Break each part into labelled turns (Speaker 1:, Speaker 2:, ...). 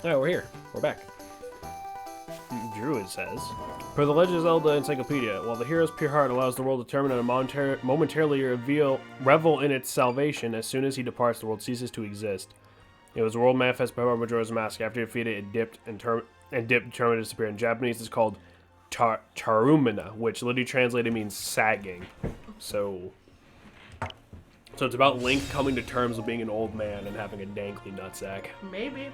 Speaker 1: Oh, we're here. We're back. Druid says, per the Legend of Zelda Encyclopedia, while the hero's pure heart allows the world to determine and momentarily revel in its salvation, as soon as he departs, the world ceases to exist. It was a world manifest by Majora's Mask. After defeated, it dipped determined to disappear. In Japanese, it's called Charumina, which literally translated means sagging. So it's about Link coming to terms with being an old man and having a dangly nutsack.
Speaker 2: Maybe.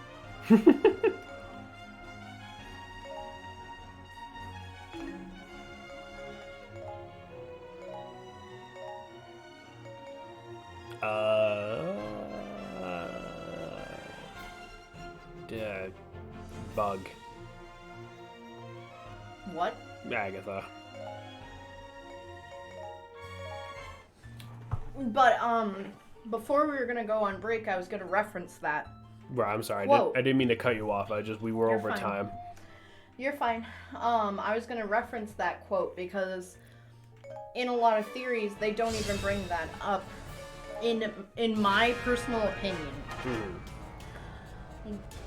Speaker 1: Bug.
Speaker 2: What?
Speaker 1: Agatha.
Speaker 2: But, before we were gonna go on break, I was gonna reference that.
Speaker 1: Right, I'm sorry.
Speaker 2: I
Speaker 1: didn't mean to cut you off. We were
Speaker 2: You're
Speaker 1: over
Speaker 2: fine.
Speaker 1: time.
Speaker 2: You're fine. I was gonna reference that quote because in a lot of theories, they don't even bring that up. In my personal opinion.
Speaker 1: Mm-hmm.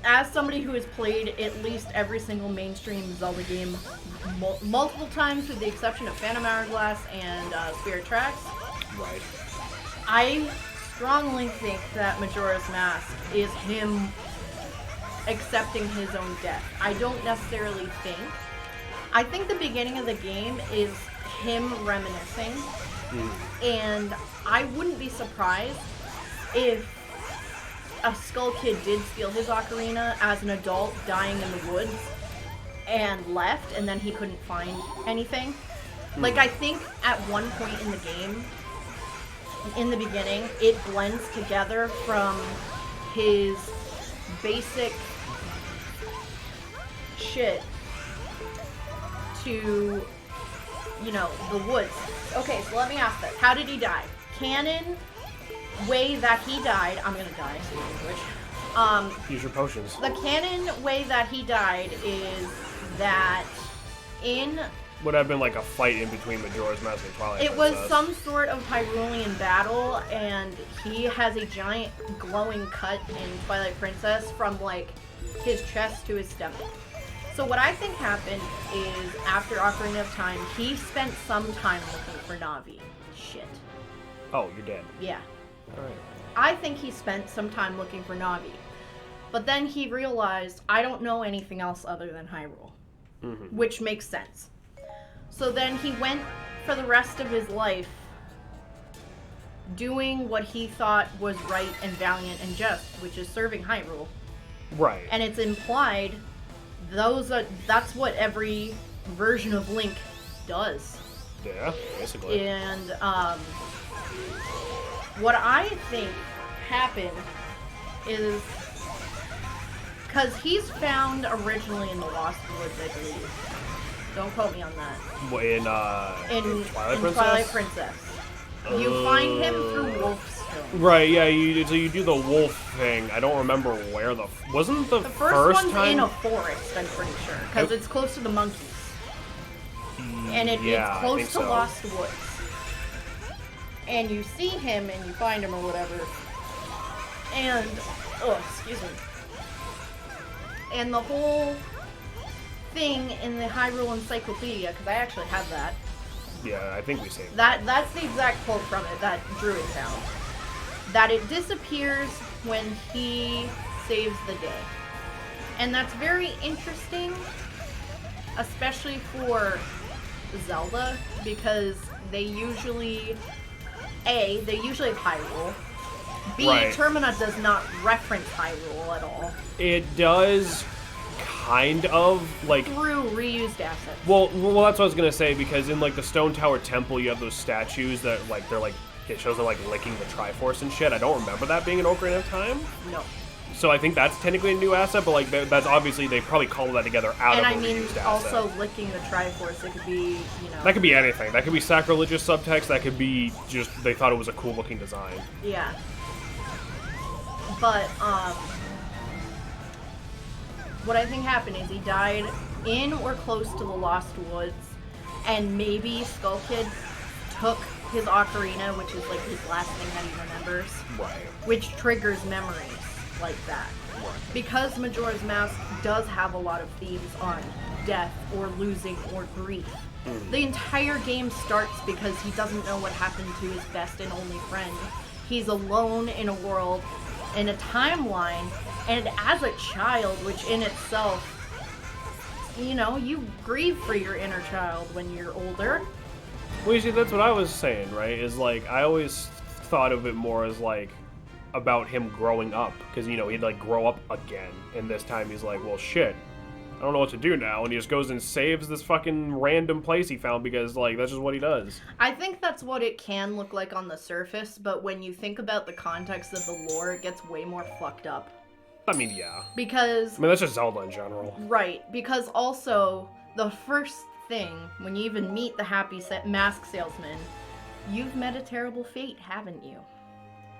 Speaker 2: As somebody who has played at least every single mainstream Zelda game multiple times, with the exception of Phantom Hourglass and Spirit Tracks,
Speaker 1: Right.
Speaker 2: I strongly think that Majora's Mask is him accepting his own death. I don't necessarily think. I think the beginning of the game is him reminiscing, and I wouldn't be surprised if a Skull Kid did steal his ocarina as an adult, dying in the woods, and left, and then he couldn't find anything. Like, I think at one point in the game, in the beginning, it blends together from his basic shit to, you know, the woods. Okay, so let me ask this. How did he die? Canon way that he died, I'm gonna die, which,
Speaker 1: use your potions.
Speaker 2: the canon way that he died is that in...
Speaker 1: Would have been like a fight in between Majora's Mask and Twilight
Speaker 2: It
Speaker 1: Princess.
Speaker 2: was some sort of Hyrulean battle, and he has a giant glowing cut in Twilight Princess from, like, his chest to his stomach. So what I think happened is, after Ocarina of Time, he spent some time looking for Navi. Shit.
Speaker 1: Oh, you're dead.
Speaker 2: Yeah.
Speaker 1: Alright.
Speaker 2: I think he spent some time looking for Navi. But then he realized, I don't know anything else other than Hyrule. Which makes sense. So then he went for the rest of his life doing what he thought was right and valiant and just, which is serving Hyrule.
Speaker 1: Right.
Speaker 2: And it's implied that's what every version of Link does.
Speaker 1: Yeah, basically.
Speaker 2: And what I think happened is, because he's found originally in the Lost Woods, I believe. Don't quote me on that.
Speaker 1: In Twilight Princess?
Speaker 2: Twilight Princess. You find him through Wolfstone.
Speaker 1: Right, yeah, so you do the wolf thing. I don't remember where wasn't the
Speaker 2: first one's
Speaker 1: time?
Speaker 2: in a forest, I'm pretty sure, because it's close to the monkeys. And it's close to Lost Woods. And you see him and you find him or whatever. And, excuse me. And the whole thing in the Hyrule Encyclopedia, because I actually have that.
Speaker 1: Yeah, I think we saved
Speaker 2: That's the exact quote from it that Druid found. That it disappears when he saves the day. And that's very interesting, especially for Zelda, because they usually have Hyrule. B,
Speaker 1: Right.
Speaker 2: Termina does not reference Hyrule at all.
Speaker 1: It does kind of, like...
Speaker 2: Through reused assets.
Speaker 1: Well, that's what I was gonna say, because in, like, the Stone Tower Temple, you have those statues that, like, they're, like, it shows they're, like, licking the Triforce and shit. I don't remember that being an Ocarina of Time.
Speaker 2: No.
Speaker 1: So I think that's technically a new asset, but, like, that's obviously, they probably cobbled that together out of a reused asset.
Speaker 2: Also licking the Triforce, it could be, you know...
Speaker 1: That could be anything. That could be sacrilegious subtext. That could be just, they thought it was a cool-looking design.
Speaker 2: Yeah. But, what I think happened is he died in or close to the Lost Woods, and maybe Skull Kid took his ocarina, which is like his last thing that he remembers,
Speaker 1: Right.
Speaker 2: which triggers memories. like that. Because Majora's Mask does have a lot of themes on death or losing or grief. The entire game starts because he doesn't know what happened to his best and only friend. He's alone in a world, in a timeline, and as a child, which in itself, you know, you grieve for your inner child when you're older.
Speaker 1: Well, you see, that's what I was saying, right? Is like, I always thought of it more as like, about him growing up. Because, you know, he'd like grow up again. And this time he's like, well, shit, I don't know what to do now. And he just goes and saves this fucking random place he found because, like, that's just what he does.
Speaker 2: I think that's what it can look like on the surface, but when you think about the context of the lore, it gets way more fucked up.
Speaker 1: I mean, yeah.
Speaker 2: Because...
Speaker 1: I mean, that's just Zelda in general.
Speaker 2: Right. Because also, the first thing, when you even meet the happy mask salesman, you've met a terrible fate, haven't you?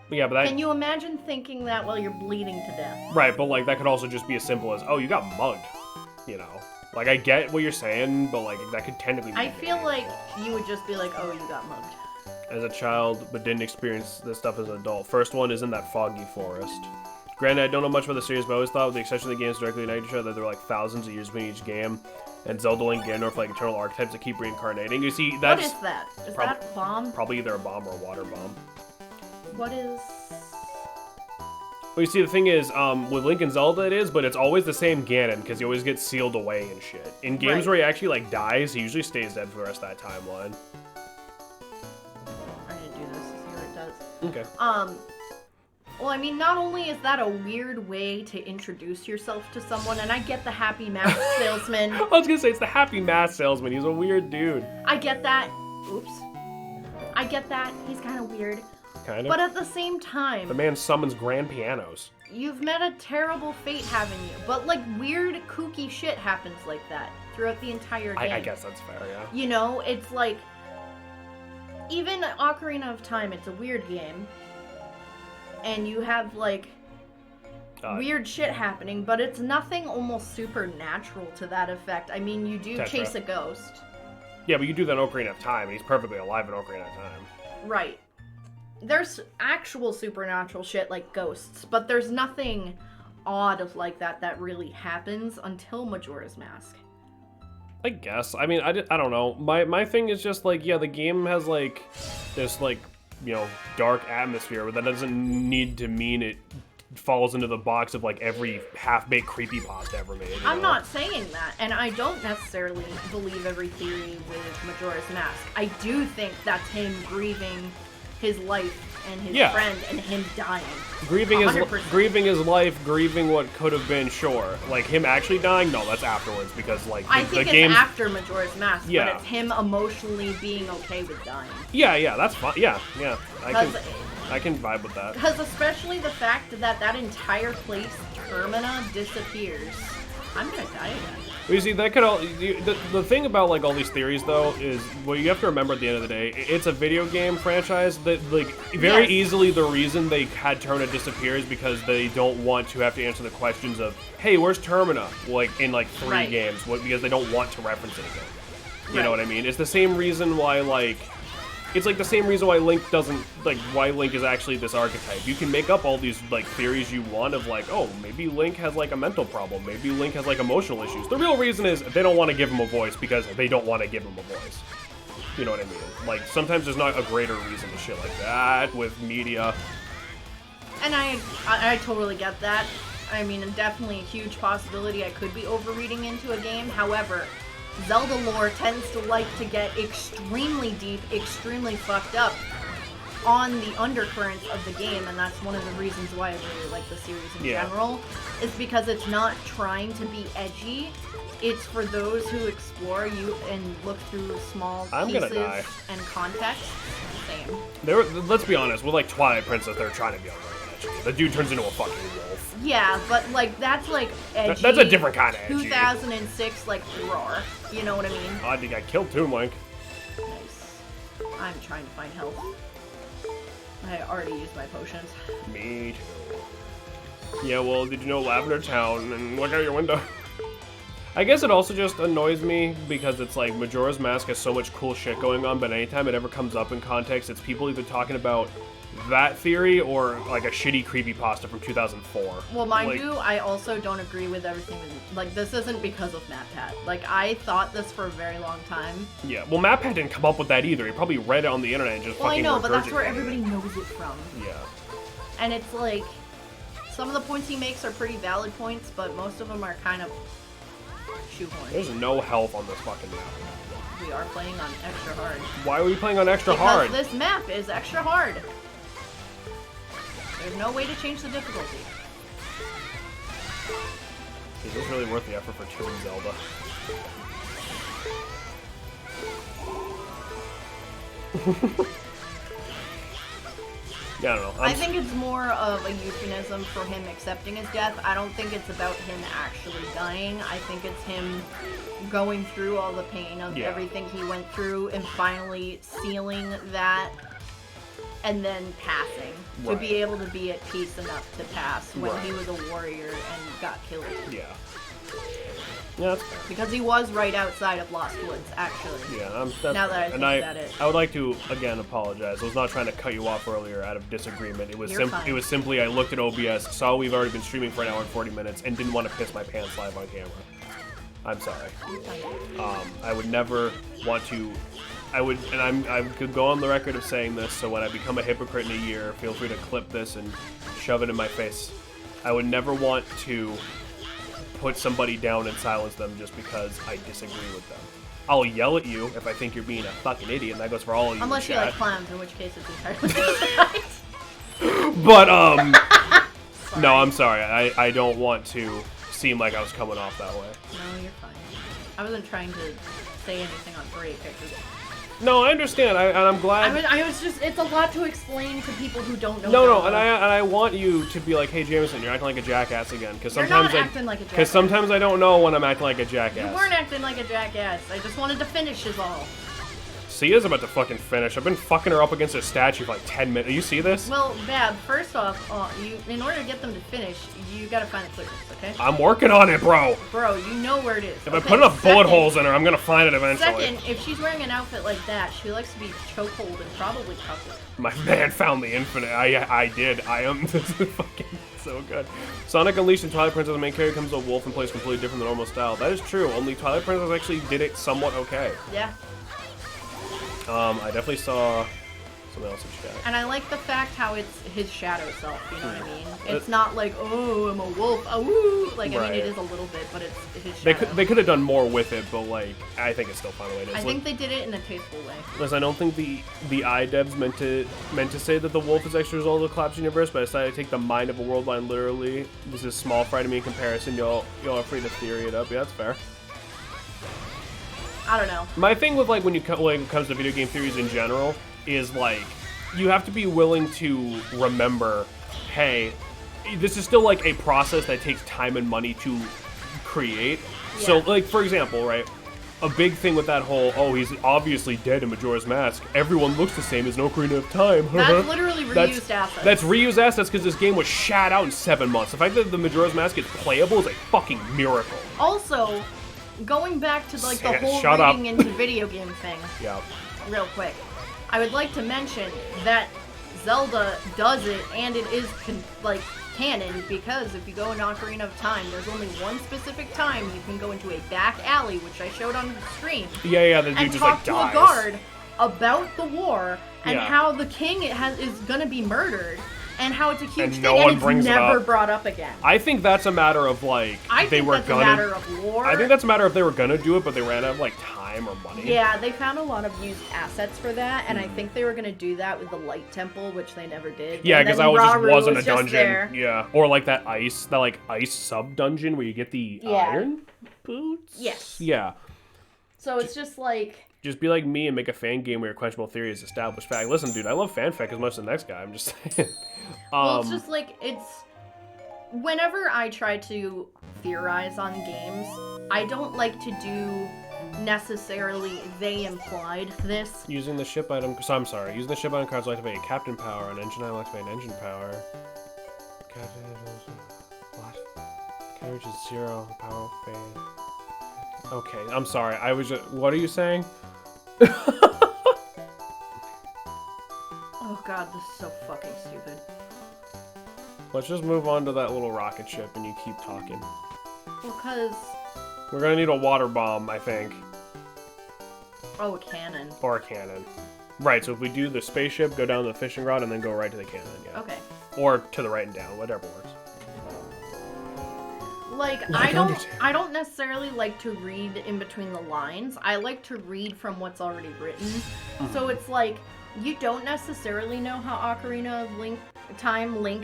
Speaker 1: Yeah, but that...
Speaker 2: Can you imagine thinking that while you're bleeding to death?
Speaker 1: Right, but, like, that could also just be as simple as, oh, you got mugged. You know? Like, I get what you're saying, but, like, that could technically be...
Speaker 2: I feel like you would just be like, oh, you got mugged.
Speaker 1: As a child, but didn't experience this stuff as an adult. First one is in that foggy forest. Granted, I don't know much about the series, but I always thought, with the exception of the games directly united each other, that there were, like, thousands of years between each game. And Zelda, Link, Ganondorf, like, eternal archetypes that keep reincarnating. You see, that's...
Speaker 2: What is that? Is that bomb?
Speaker 1: Probably either a bomb or a water bomb.
Speaker 2: What is...
Speaker 1: Well, you see, the thing is, with Link and Zelda it is, but it's always the same Ganon, because he always gets sealed away and shit. In games where he actually, like, dies, he usually stays dead for the rest of that timeline.
Speaker 2: I'm gonna do this to see what it does.
Speaker 1: Okay.
Speaker 2: Well, I mean, not only is that a weird way to introduce yourself to someone, and I get the happy mask salesman.
Speaker 1: I was gonna say, it's the happy mask salesman. He's a weird dude.
Speaker 2: I get that. Oops. I get that. He's kind of weird.
Speaker 1: Kind of.
Speaker 2: But at the same time...
Speaker 1: The man summons grand pianos.
Speaker 2: You've met a terrible fate, haven't you? But, like, weird, kooky shit happens like that throughout the entire game.
Speaker 1: I guess that's fair, yeah.
Speaker 2: You know, it's like... Even Ocarina of Time, it's a weird game. And you have, like, weird shit happening, but it's nothing almost supernatural to that effect. I mean, you do chase a ghost.
Speaker 1: Yeah, but you do that in Ocarina of Time, and he's perfectly alive in Ocarina of Time.
Speaker 2: Right. There's actual supernatural shit like ghosts, but there's nothing odd like that that really happens until Majora's Mask.
Speaker 1: I guess. I mean, I don't know. My thing is just, like, yeah, the game has, like, this, like, you know, dark atmosphere, but that doesn't need to mean it falls into the box of, like, every half-baked creepypasta ever made.
Speaker 2: I'm not saying that, and I don't necessarily believe every theory with Majora's Mask. I do think that's him grieving his life and his friend and him dying.
Speaker 1: Grieving his life, grieving what could have been, sure. Like, him actually dying? No, that's afterwards, because, like,
Speaker 2: I think it's after Majora's Mask, but it's him emotionally being okay with dying.
Speaker 1: Yeah, that's fine. Yeah. I can vibe with that.
Speaker 2: Because especially the fact that that entire place, Termina, disappears. I'm gonna die again.
Speaker 1: Well, you see, that could all... The thing about, like, all these theories, though, is... Well, you have to remember at the end of the day, it's a video game franchise that, like, very easily the reason they had Termina disappear is because they don't want to have to answer the questions of, hey, where's Termina? Like, in, like, 3 games. Because they don't want to reference it again. You know what I mean? It's the same reason why, like... It's like the same reason why Link doesn't, like, why Link is actually this archetype. You can make up all these, like, theories you want of, like, oh, maybe Link has, like, a mental problem. Maybe Link has, like, emotional issues. The real reason is they don't want to give him a voice because they don't want to give him a voice. You know what I mean? Like, sometimes there's not a greater reason to shit like that with media.
Speaker 2: And I totally get that. I mean, definitely a huge possibility I could be overreading into a game. However... Zelda lore tends to like to get extremely deep, extremely fucked up on the undercurrents of the game, and that's one of the reasons why I really like the series in general, is because it's not trying to be edgy. It's for those who explore you and look through small pieces and context. Same.
Speaker 1: Let's be honest, with, like, Twilight Princess, they're trying to be edgy. The dude turns into a fucking wolf.
Speaker 2: Yeah, but, like, that's, like, edgy.
Speaker 1: That's a different kind of edgy.
Speaker 2: 2006, like, roar. You know what I mean?
Speaker 1: I think I killed Toon Link.
Speaker 2: Nice. I'm trying to find health. I already used my potions.
Speaker 1: Me too. Yeah, well, did you know Lavender Town? And look out your window. I guess it also just annoys me because it's like Majora's Mask has so much cool shit going on, but anytime it ever comes up in context, it's people either talking about that theory or like a shitty creepypasta from 2004.
Speaker 2: Well, mind you, I also don't agree with everything. Like, this isn't because of MatPat. Like, I thought this for a very long time.
Speaker 1: Yeah, well, MatPat didn't come up with that either. He probably read it on the internet and just fucking
Speaker 2: Well, I know, but that's where
Speaker 1: regurgitated
Speaker 2: everybody knows it from.
Speaker 1: Yeah.
Speaker 2: And it's like, some of the points he makes are pretty valid points, but most of them are kind of shoehorned.
Speaker 1: There's no health on this fucking map.
Speaker 2: We are playing on extra hard.
Speaker 1: Why are we playing on extra hard?
Speaker 2: Because this map is extra hard. There's no way to change the difficulty.
Speaker 1: Is this really worth the effort for 2 in Zelda? Yeah, I don't know.
Speaker 2: I think it's more of a euphemism for him accepting his death. I don't think it's about him actually dying. I think it's him going through all the pain of everything he went through and finally sealing that and then passing. To be able to be at peace enough to pass when he was a warrior and got killed.
Speaker 1: Yeah. Yeah, that's fair.
Speaker 2: Because he was right outside of Lost Woods, actually.
Speaker 1: Yeah, that's
Speaker 2: now that I think about it.
Speaker 1: I would like to again apologize. I was not trying to cut you off earlier out of disagreement. It was
Speaker 2: fine.
Speaker 1: It was simply I looked at OBS, saw we've already been streaming for an hour and 40 minutes, and didn't want to piss my pants live on camera. I'm sorry. I would never want to. I could go on the record of saying this. So when I become a hypocrite in a year, feel free to clip this and shove it in my face. I would never want to put somebody down and silence them just because I disagree with them. I'll yell at you if I think you're being a fucking idiot, and that goes for all of you.
Speaker 2: Unless
Speaker 1: in
Speaker 2: you
Speaker 1: chat.
Speaker 2: like clowns, in which case it's entirely right.
Speaker 1: But no, I'm sorry. I don't want to seem like I was coming off that way.
Speaker 2: No, you're fine. I wasn't trying to say anything on break.
Speaker 1: No, I understand, and I'm glad.
Speaker 2: I was just, it's a lot to explain to people who don't know.
Speaker 1: No, and I want you to be like, hey, Jameson, you're acting like a jackass again, because sometimes because sometimes I don't know when I'm acting like a jackass.
Speaker 2: You weren't acting like a jackass. I just wanted to finish is all.
Speaker 1: Sia's about to fucking finish. I've been fucking her up against a statue for like 10 minutes. You see this?
Speaker 2: Well, Bab, first off, in order to get them to finish, you gotta find the clearance, okay?
Speaker 1: I'm working on it, bro.
Speaker 2: Bro, you know where it is.
Speaker 1: If I put enough bullet holes in her, I'm gonna find it eventually.
Speaker 2: Second, if she's wearing an outfit like that, she likes to be chokehold and probably cuffed.
Speaker 1: My man found the infinite. I did. I am. This is fucking so good. Sonic Unleashed and Twilight Princess, the main character comes a wolf and plays completely different than normal style. That is true. Only Twilight Princess actually did it somewhat okay.
Speaker 2: Yeah.
Speaker 1: I definitely saw something else in chat.
Speaker 2: And I like the fact how it's his shadow self, you know what I mean? It's not like, oh, I'm a wolf, oh, like, I mean, it is a little bit, but it's his shadow.
Speaker 1: They could have done more with it, but, like, I think it's still fine the way it is.
Speaker 2: I think they did it in a tasteful way.
Speaker 1: Listen, I don't think the iDevs meant to say that the wolf is extra result of the Collapse Universe, but I decided to take the mind of a world line literally. This is small fry to me in comparison. Y'all are free to theory it up. Yeah, that's fair.
Speaker 2: I don't know.
Speaker 1: My thing with, like, when it comes to video game theories in general is, like, you have to be willing to remember, hey, this is still, like, a process that takes time and money to create. Yeah. So, like, for example, right, a big thing with that whole, oh, he's obviously dead in Majora's Mask. Everyone looks the same. There's no creating of time.
Speaker 2: That's literally reused assets.
Speaker 1: That's reused assets because this game was shat out in 7 months. The fact that the Majora's Mask is playable is a fucking miracle.
Speaker 2: Also, going back to, like, the whole reading into video game thing, real quick, I would like to mention that Zelda does it, and it is, canon, because if you go in Ocarina of Time, there's only one specific time you can go into a back alley, which I showed on the stream,
Speaker 1: and
Speaker 2: talk to a guard about the war, and how the king is gonna be murdered, and how it's a huge thing, and it's never brought up again.
Speaker 1: I think that's a matter of, like,
Speaker 2: I think that's a matter of lore.
Speaker 1: I think that's a matter of they were gonna do it, but they ran out of, like, time or money.
Speaker 2: Yeah, they found a lot of used assets for that, and I think they were gonna do that with the Light Temple, which they never did.
Speaker 1: Yeah, because that just wasn't a dungeon. Yeah, or like that ice sub-dungeon where you get the iron boots?
Speaker 2: Yes.
Speaker 1: Yeah.
Speaker 2: So it's just like...
Speaker 1: Just be like me and make a fan game where your questionable theory is established fact. Listen, dude, I love fanfic as much as the next guy. I'm just saying.
Speaker 2: Well, it's just like, whenever I try to theorize on games, I don't like to do necessarily they implied this.
Speaker 1: Using the ship item, so I'm sorry, using the ship item cards will activate a captain power, an engine item will activate an engine power. What? Carriage is 0, power fade. Okay, I'm sorry, I was just, what are you saying?
Speaker 2: Oh god, this is so fucking stupid.
Speaker 1: Let's just move on to that little rocket ship and you keep talking.
Speaker 2: Well, cause...
Speaker 1: We're gonna need a water bomb, I think.
Speaker 2: Oh, a cannon.
Speaker 1: Or a cannon. Right, so if we do the spaceship, go down to the fishing rod, and then go right to the cannon, yeah.
Speaker 2: Okay.
Speaker 1: Or to the right and down, whatever works.
Speaker 2: Like I don't necessarily like to read in between the lines. I like to read from what's already written.
Speaker 1: Mm-hmm.
Speaker 2: So it's like, you don't necessarily know how Ocarina of Link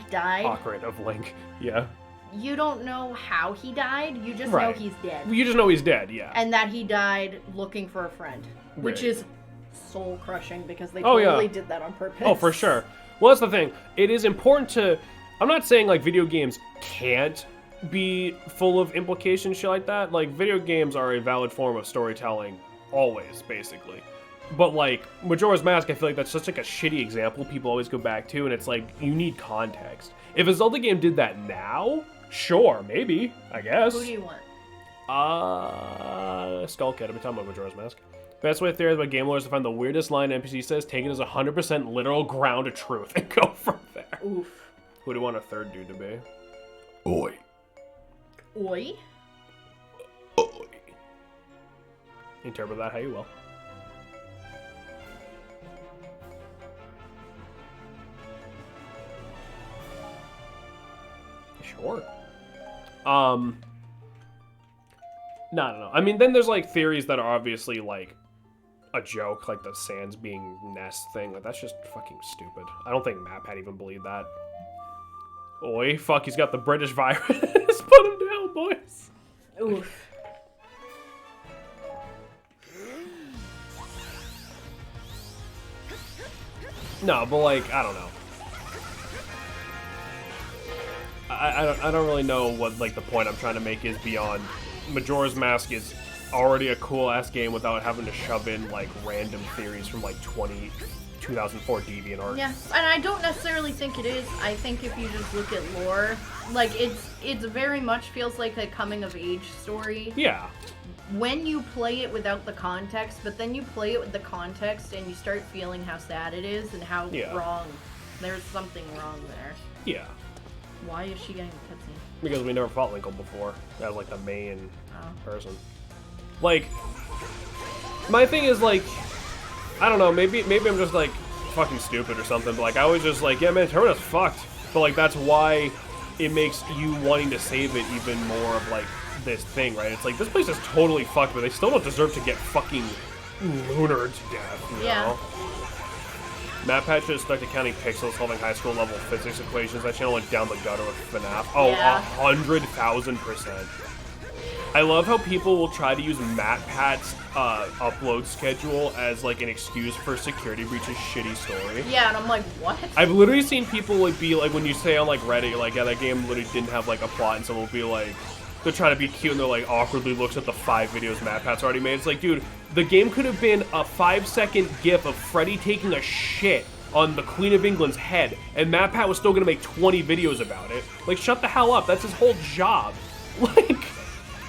Speaker 2: died.
Speaker 1: Ocarina of Link, yeah.
Speaker 2: You don't know how he died, you just know he's dead.
Speaker 1: You just know he's dead, yeah.
Speaker 2: And that he died looking for a friend. Which
Speaker 1: Right.
Speaker 2: is soul crushing because they totally
Speaker 1: yeah.
Speaker 2: did that on purpose.
Speaker 1: Oh, for sure. Well, that's the thing. It is important to... I'm not saying, like, video games can't be full of implications, shit like that. Like, video games are a valid form of storytelling, always, basically. But, like, Majora's Mask, I feel like that's just, like, a shitty example people always go back to, and it's like, you need context. If a Zelda game did that now, sure, maybe, I guess.
Speaker 2: Who do you want?
Speaker 1: Skull Kid. I've been talking about Majora's Mask. Best way to theorize about game lore is to find the weirdest line an NPC says, take it as 100% literal ground of truth, and go from there.
Speaker 2: Oof.
Speaker 1: Who do you want a third dude to be?
Speaker 3: Oi.
Speaker 2: Oi?
Speaker 3: Oi.
Speaker 1: Interpret that how you will. Sure. No, I don't know. I mean, then there's, like, theories that are obviously, like, a joke, like the Sans being Nest thing. Like, that's just fucking stupid. I don't think MatPat even believed that. Oi, fuck, he's got the British virus. Put him down, boys.
Speaker 2: Oof.
Speaker 1: No, but, like, I don't know. I don't really know what, like, the point I'm trying to make is beyond Majora's Mask is already a cool-ass game without having to shove in, like, random theories from, like, 2004 DeviantArt.
Speaker 2: Yeah, and I don't necessarily think it is. I think if you just look at lore, like, it's very much feels like a coming-of-age story.
Speaker 1: Yeah.
Speaker 2: When you play it without the context, but then you play it with the context and you start feeling how sad it is and how wrong. There's something wrong there.
Speaker 1: Yeah.
Speaker 2: Why is she getting a cutscene?
Speaker 1: Because we never fought Linkle before. As, like, the main person. Like, my thing is, like, I don't know, maybe I'm just, like, fucking stupid or something, but, like, I always just, like, yeah, man, Termina's fucked. But, like, that's why it makes you wanting to save it even more of, like, this thing, right? It's like, this place is totally fucked, but they still don't deserve to get fucking lunared to death, you know? MatPat just stuck to counting pixels, solving high school level physics equations. That channel went down the gutter with FNAF. Oh,
Speaker 2: Yeah.
Speaker 1: 100,000%. I love how people will try to use MatPat's upload schedule as, like, an excuse for Security Breach's shitty story.
Speaker 2: Yeah, and I'm like, what?
Speaker 1: I've literally seen people, like, be like, when you say on, like, Reddit, you're like, yeah, that game literally didn't have, like, a plot, and someone will be like, they're trying to be cute, and they're, like, awkwardly looks at the 5 videos MatPat's already made. It's like, dude, the game could have been a 5-second gif of Freddy taking a shit on the Queen of England's head, and MatPat was still gonna make 20 videos about it. Like, shut the hell up. That's his whole job. Like,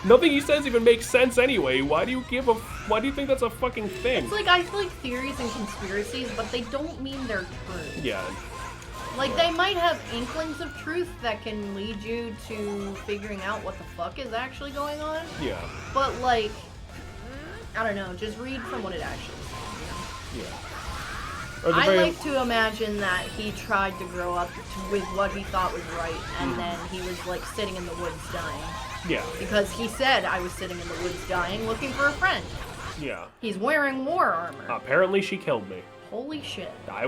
Speaker 1: nothing he says even makes sense anyway. Why do you think that's a fucking thing?
Speaker 2: It's like, I feel like theories and conspiracies, but they don't mean they're true.
Speaker 1: Yeah.
Speaker 2: Like, they might have inklings of truth that can lead you to figuring out what the fuck is actually going on.
Speaker 1: Yeah.
Speaker 2: But, like, I don't know, just read from what it actually says, you know?
Speaker 1: Yeah.
Speaker 2: I like to imagine that he tried to grow up with what he thought was right, and then he was, like, sitting in the woods dying.
Speaker 1: Yeah.
Speaker 2: Because he said, I was sitting in the woods dying looking for a friend.
Speaker 1: Yeah.
Speaker 2: He's wearing war armor.
Speaker 1: Apparently she killed me.
Speaker 2: Holy shit.
Speaker 1: I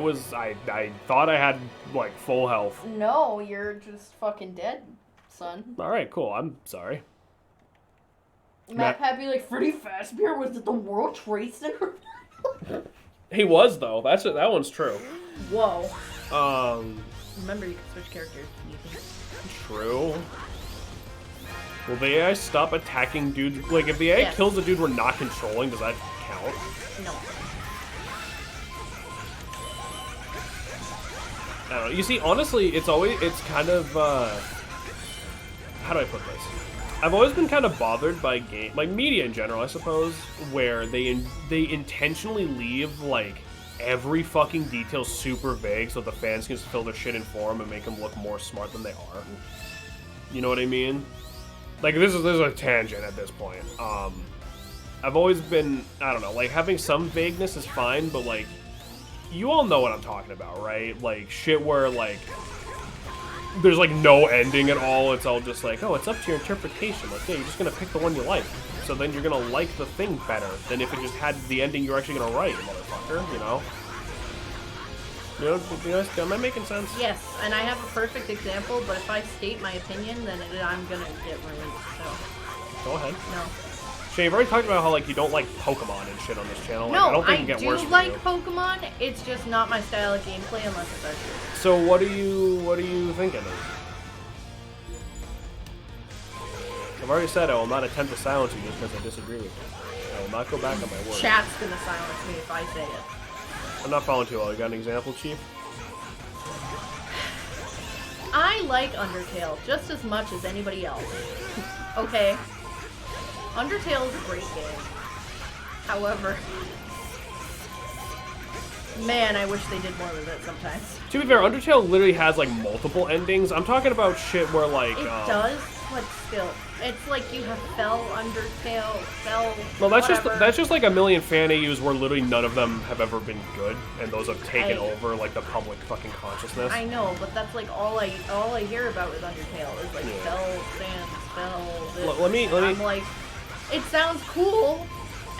Speaker 1: thought I had, like, full health.
Speaker 2: No, you're just fucking dead, son.
Speaker 1: Alright, cool. I'm sorry.
Speaker 2: MatPat be like, Freddy Fazbear was at the World Trade Center?
Speaker 1: He was, though. That one's true.
Speaker 2: Whoa.
Speaker 1: Remember,
Speaker 2: you can switch characters.
Speaker 1: True. Will the AI stop attacking dudes? Like, if the AI kills a dude we're not controlling, does that count?
Speaker 2: No.
Speaker 1: I don't know. You see, honestly, it's kind of, how do I put this? I've always been kind of bothered by media in general, I suppose, where they intentionally leave, like, every fucking detail super vague so the fans can fill their shit in form and make them look more smart than they are. You know what I mean? Like, this is a tangent at this point. I've always been, I don't know, like, having some vagueness is fine, but, like, you all know what I'm talking about, right? Like, shit where, like, there's, like, no ending at all. It's all just like, oh, it's up to your interpretation. Like, yeah, you're just gonna pick the one you like. So then you're gonna like the thing better than if it just had the ending you're actually gonna write, motherfucker, you know? Am I making sense?
Speaker 2: Yes, and I have a perfect example, but if I state my opinion, then I'm gonna get ruined, so...
Speaker 1: Go ahead.
Speaker 2: No.
Speaker 1: Shay, you've already talked about how, like, you don't like Pokemon and shit on this channel.
Speaker 2: No,
Speaker 1: like, I don't think it can get worse
Speaker 2: do
Speaker 1: for
Speaker 2: like
Speaker 1: you.
Speaker 2: Pokemon, it's just not my style of gameplay unless it's arcade.
Speaker 1: So what are you thinking of? I've already said I will not attempt to silence you just because I disagree with you. I will not go back on my word.
Speaker 2: Chat's gonna silence me if I say it.
Speaker 1: I'm not following too well. You got an example, Chief?
Speaker 2: I like Undertale just as much as anybody else. Okay? Undertale is a great game. However, man, I wish they did more with it sometimes.
Speaker 1: To be fair, Undertale literally has, like, multiple endings. I'm talking about shit where, like...
Speaker 2: It does, but still. It's like you have Fell, Undertale, Fell,
Speaker 1: No, that's
Speaker 2: whatever.
Speaker 1: just like a million fan AUs where literally none of them have ever been good, and those have taken over, like, the public fucking consciousness.
Speaker 2: I know, but that's, like, all I hear about with Undertale is, like,
Speaker 1: Yeah.
Speaker 2: Fell, Sans, Fell, this.
Speaker 1: Let me...
Speaker 2: I'm like, it sounds cool,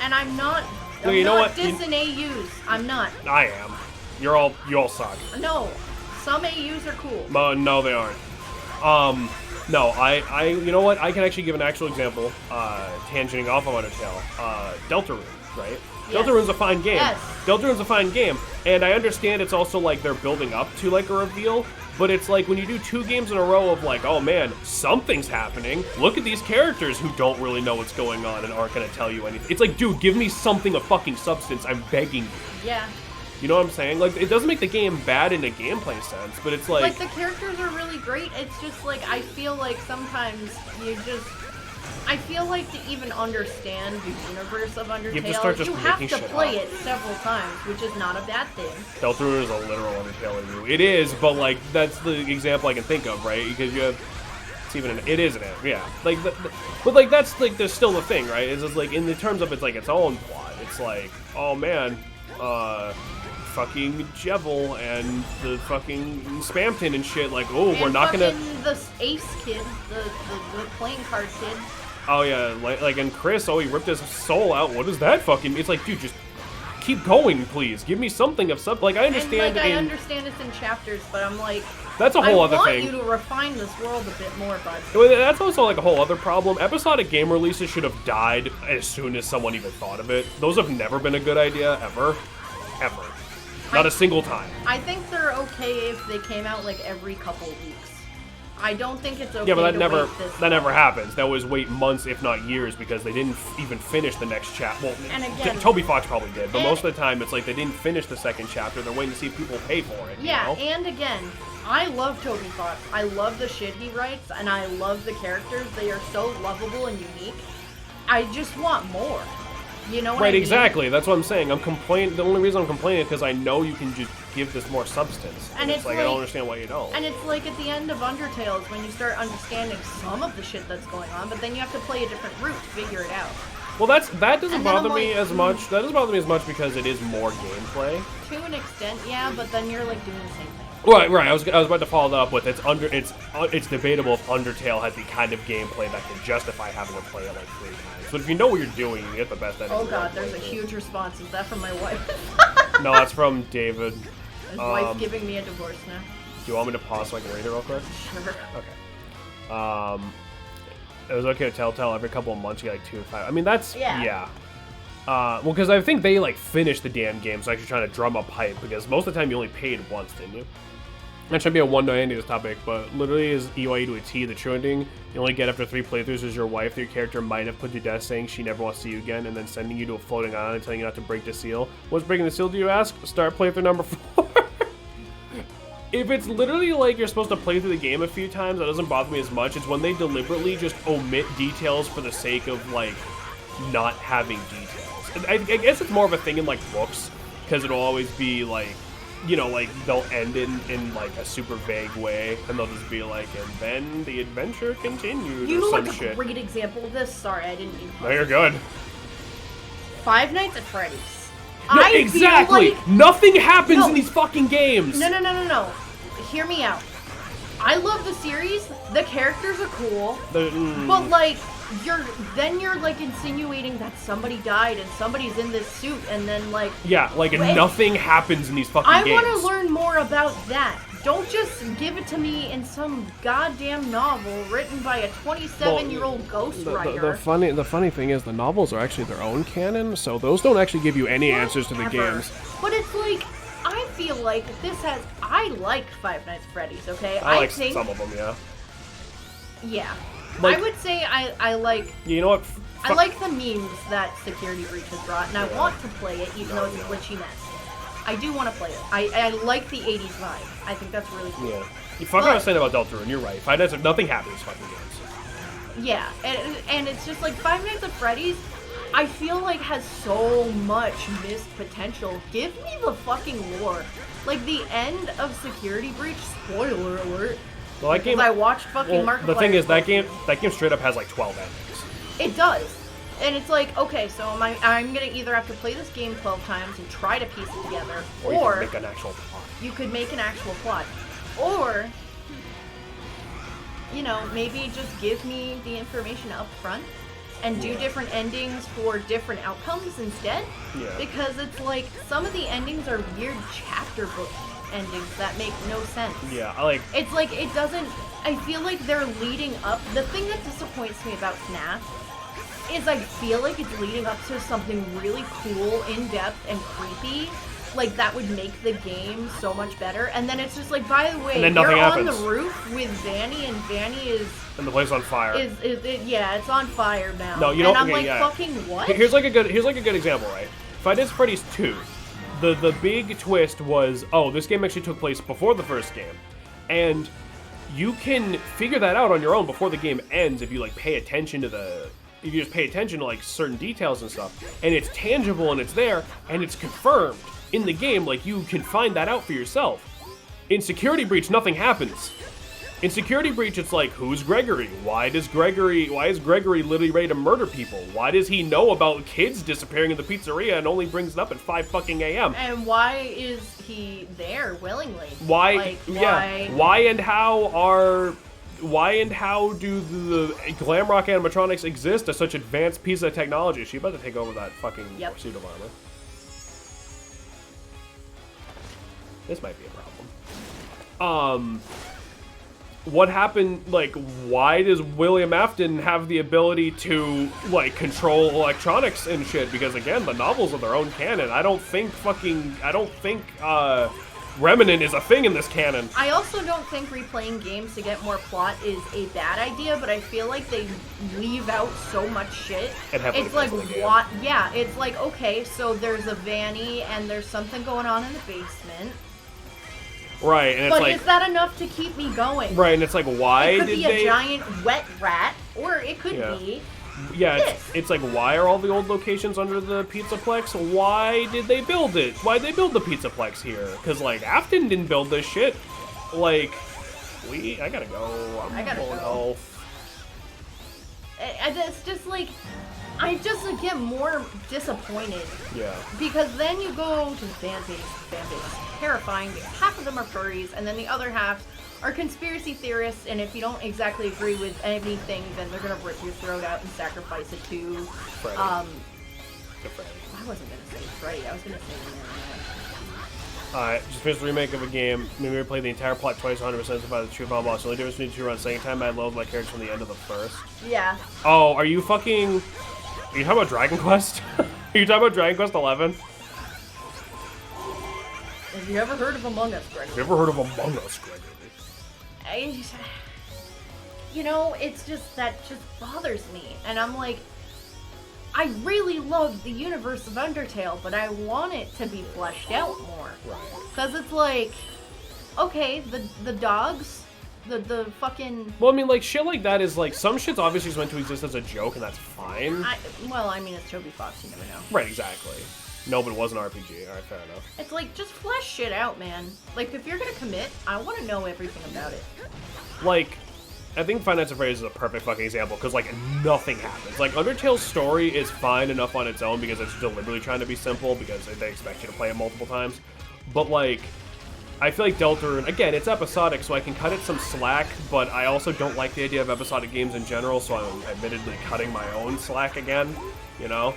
Speaker 2: and I'm not...
Speaker 1: No, you know what?
Speaker 2: Dissing AUs. I'm not.
Speaker 1: I am. You all suck.
Speaker 2: No. Some AUs are cool.
Speaker 1: No, they aren't. No, you know what? I can actually give an actual example, tangenting off of Undertale. Deltarune, right?
Speaker 2: Yes.
Speaker 1: Deltarune's a fine game.
Speaker 2: Yes.
Speaker 1: Deltarune's a fine game, and I understand it's also, like, they're building up to, like, a reveal, but it's like when you do 2 games in a row of, like, oh man, something's happening, look at these characters who don't really know what's going on and aren't gonna tell you anything. It's like, dude, give me something of fucking substance, I'm begging you.
Speaker 2: Yeah.
Speaker 1: You know what I'm saying? Like, it doesn't make the game bad in a gameplay sense, but it's like...
Speaker 2: Like, the characters are really great, it's just, like, I feel like sometimes you just... I feel like to even understand the universe of Undertale,
Speaker 1: You have to start just
Speaker 2: have
Speaker 1: making
Speaker 2: to
Speaker 1: shit
Speaker 2: play
Speaker 1: up.
Speaker 2: it several times, which is not a bad thing.
Speaker 1: Deltarune is a literal Undertale in you. It is, but, like, that's the example I can think of, right? Because you have... It is an anime, yeah. Like, but, like, that's, like, there's still the thing, right? It's just, like, in the terms of it's, like, its own plot. It's like, oh, man, fucking Jevil and the fucking Spamton and shit, like, oh,
Speaker 2: And
Speaker 1: we're not gonna...
Speaker 2: the Ace kid, the playing card kid.
Speaker 1: Oh, yeah, like, and Chris, oh, he ripped his soul out. What does that fucking mean? It's like, dude, just keep going, please. Give me something of something. Like, I understand...
Speaker 2: And, like, I understand it's in chapters, but I'm like...
Speaker 1: That's a whole other thing.
Speaker 2: I want you to refine this world a bit more, bud.
Speaker 1: That's also, like, a whole other problem. Episodic game releases should have died as soon as someone even thought of it. Those have never been a good idea, ever. Ever. Not a single time.
Speaker 2: I think they're okay if they came out, like, every couple weeks. I don't think it's okay
Speaker 1: Yeah, but that
Speaker 2: to
Speaker 1: never
Speaker 2: wait this
Speaker 1: never
Speaker 2: long.
Speaker 1: happens. They always wait months, if not years, because they didn't even finish the next chapter. Well,
Speaker 2: And again-
Speaker 1: Toby Fox probably did, but
Speaker 2: and-
Speaker 1: most of the time it's like they didn't finish the second chapter. They're waiting to see if people pay for it.
Speaker 2: Yeah,
Speaker 1: you know?
Speaker 2: and again, I love Toby Fox. I love the shit he writes, and I love the characters. They are so lovable and unique. I just want more. You know what I
Speaker 1: Right,
Speaker 2: mean?
Speaker 1: exactly. That's what I'm saying. I'm complaining. The only reason I'm complaining is because I know you can just give this more substance.
Speaker 2: And
Speaker 1: it's
Speaker 2: it's
Speaker 1: like I don't
Speaker 2: like-
Speaker 1: understand why you don't.
Speaker 2: And it's like at the end of Undertale is when you start understanding some of the shit that's going on, but then you have to play a different route to figure it out.
Speaker 1: Well, that doesn't
Speaker 2: And then
Speaker 1: bother
Speaker 2: I'm
Speaker 1: me
Speaker 2: like,
Speaker 1: as much. That doesn't bother me as much because it is more gameplay.
Speaker 2: To an extent, yeah, but then you're like doing the same thing.
Speaker 1: Right. I was about to follow that up with it's debatable if Undertale has the kind of gameplay that can justify having to play it like 3 times. But if you know what you're doing, you get the best ending.
Speaker 2: Oh
Speaker 1: of
Speaker 2: god,
Speaker 1: the
Speaker 2: there's a
Speaker 1: playthrough.
Speaker 2: huge response. Is that from my wife?
Speaker 1: No, that's from David.
Speaker 2: His wife's giving me a divorce now.
Speaker 1: Do you want me to pause so I can read it real quick?
Speaker 2: Sure.
Speaker 1: Okay. It was okay to tell every couple of months you get like 2 to 5. I mean, that's yeah. Well, because I think they like finished the damn game, so actually trying to drum up hype because most of the time you only paid once, didn't you? That should be a one-to ending this topic, but literally is EYE to a T. The true ending you only get after 3 playthroughs is your wife that your character might have put to death, saying she never wants to see you again, and then sending you to a floating island and telling you not to break the seal. What's breaking the seal, do you ask? Start playthrough number 4. If it's literally like you're supposed to play through the game a few times, that doesn't bother me as much. It's when they deliberately just omit details for the sake of, like, not having details. I guess it's more of a thing in, like, books. because it'll always be like, you know, like they'll end in like a super vague way, and they'll just be like, and then the adventure continues
Speaker 2: You
Speaker 1: or
Speaker 2: know
Speaker 1: some
Speaker 2: what's a
Speaker 1: shit.
Speaker 2: great example of this? Sorry, I didn't mean to.
Speaker 1: No, you're good.
Speaker 2: Five Nights at Freddy's.
Speaker 1: No,
Speaker 2: I feel
Speaker 1: exactly.
Speaker 2: like-
Speaker 1: Nothing happens
Speaker 2: No.
Speaker 1: in these fucking games.
Speaker 2: No. Hear me out. I love the series. The characters are cool. But like, you're like insinuating that somebody died and somebody's in this suit, and then like.
Speaker 1: Yeah, like nothing happens in these fucking
Speaker 2: I
Speaker 1: games.
Speaker 2: want to learn more about that. Don't just give it to me in some goddamn novel written by a 27-year-old ghostwriter.
Speaker 1: The funny thing is the novels are actually their own canon, so those don't actually give you any answers to the games.
Speaker 2: But it's like, I feel like this has. I like Five Nights at Freddy's. Okay,
Speaker 1: I
Speaker 2: think
Speaker 1: some of them, yeah.
Speaker 2: Yeah,
Speaker 1: Like-
Speaker 2: I would say I like.
Speaker 1: You know what?
Speaker 2: I like the memes that Security Breach has brought, and I want to play it, even though it's a glitchy mess. I do want to play it. I like the 80s vibe. I think that's really cool.
Speaker 1: Yeah. You fucking understand about Deltarune, you're right. Five Nights at nothing happens in fucking games.
Speaker 2: Yeah, and it's just like Five Nights at Freddy's, I feel like has so much missed potential. Give me the fucking lore. Like the end of Security Breach, spoiler alert.
Speaker 1: Well, that game.
Speaker 2: I watched fucking Markiplier.
Speaker 1: The thing is, that game straight up has like 12 endings.
Speaker 2: It does. And it's like, okay, so I'm gonna either have to play this game 12 times and try to piece it together,
Speaker 1: Or you can make an actual plot.
Speaker 2: you could make an actual plot. Or, you know, maybe just give me the information up front and do different endings for different outcomes instead.
Speaker 1: Yeah.
Speaker 2: Because it's like, some of the endings are weird chapter book endings that make no sense.
Speaker 1: Yeah, I like.
Speaker 2: It's like, it doesn't, I feel like they're leading up, the thing that disappoints me about FNAF is I feel like it's leading up to something really cool, in-depth, and creepy. Like, that would make the game so much better. And then it's just like, by the way,
Speaker 1: And then
Speaker 2: you're
Speaker 1: nothing
Speaker 2: on
Speaker 1: happens.
Speaker 2: the roof with Vanny, and Vanny is...
Speaker 1: And the place on fire.
Speaker 2: Yeah, it's on fire now.
Speaker 1: No, you
Speaker 2: and
Speaker 1: don't.
Speaker 2: I'm
Speaker 1: Okay,
Speaker 2: like,
Speaker 1: yeah.
Speaker 2: fucking what?
Speaker 1: Here's like a good example, right? Five Nights at Freddy's 2. The big twist was, oh, this game actually took place before the first game. And you can figure that out on your own before the game ends if you like pay attention to if you just pay attention to like certain details and stuff, and it's tangible and it's there and it's confirmed in the game, like you can find that out for yourself. In Security Breach, nothing happens. In Security Breach, it's like, who's Gregory? Why is Gregory literally ready to murder people? Why does he know about kids disappearing in the pizzeria and only brings it up at 5 fucking a.m.?
Speaker 2: And why is he there willingly?
Speaker 1: Why?
Speaker 2: Like,
Speaker 1: Yeah. Why and how do the Glamrock animatronics exist as such advanced piece of technology? Is she about to take over that fucking suit of armor? This might be a problem. What happened, like, why does William Afton have the ability to, like, control electronics and shit? Because, again, the novels are their own canon. I don't think Remnant is a thing in this canon.
Speaker 2: I also don't think replaying games to get more plot is a bad idea, but I feel like they leave out so much shit. It's like, what? Yeah, it's like, okay, so there's a Vanny and there's something going on in the basement.
Speaker 1: Right, and it's
Speaker 2: but
Speaker 1: like...
Speaker 2: is that enough to keep me going?
Speaker 1: Right, and it's like, why
Speaker 2: it could
Speaker 1: did
Speaker 2: be
Speaker 1: they...
Speaker 2: a giant wet rat, or it could be...
Speaker 1: Yeah, it's like, why are all the old locations under the Pizzaplex? Why did they build it? Why'd they build the Pizzaplex here? Because, like, Afton didn't build this shit. Like, I gotta go.
Speaker 2: I gotta go. It's just like, I just get more disappointed.
Speaker 1: Yeah.
Speaker 2: Because then you go to the fan base is terrifying. Half of them are furries, and then the other half are conspiracy theorists, and if you don't exactly agree with anything, then they're gonna rip your throat out and sacrifice it to
Speaker 1: Freddy.
Speaker 2: I wasn't gonna say Freddy, I was gonna say
Speaker 1: just finished the remake of a game. Maybe replay the entire plot twice, 100% by the true bomb boss. The only difference between the two runs second time, I load my character from the end of the first.
Speaker 2: Yeah.
Speaker 1: Oh, are you talking about Dragon Quest? Are you talking about Dragon Quest 11?
Speaker 2: Have you ever heard of Among Us, Gregory?
Speaker 1: Have you ever heard of Among Us, Gregory?
Speaker 2: You know, it's just, that just bothers me. And I'm like, I really love the universe of Undertale, but I want it to be fleshed out more.
Speaker 1: Right.
Speaker 2: Because it's like, okay, the dogs, the fucking...
Speaker 1: Well, I mean, like, shit like that is, like, some shit's obviously meant to exist as a joke, and that's fine.
Speaker 2: Well, I mean, it's Toby Fox, you never know.
Speaker 1: Right, exactly. No, but it was an RPG. All right, fair enough.
Speaker 2: It's like, just flesh shit out, man. Like, if you're gonna commit, I want to know everything about it.
Speaker 1: Like, I think Five Nights at Freddy's is a perfect fucking example, because, like, nothing happens. Like, Undertale's story is fine enough on its own because it's deliberately trying to be simple because they expect you to play it multiple times. But, like, I feel like Deltarune, again, it's episodic, so I can cut it some slack, but I also don't like the idea of episodic games in general, so I'm admittedly cutting my own slack again, you know?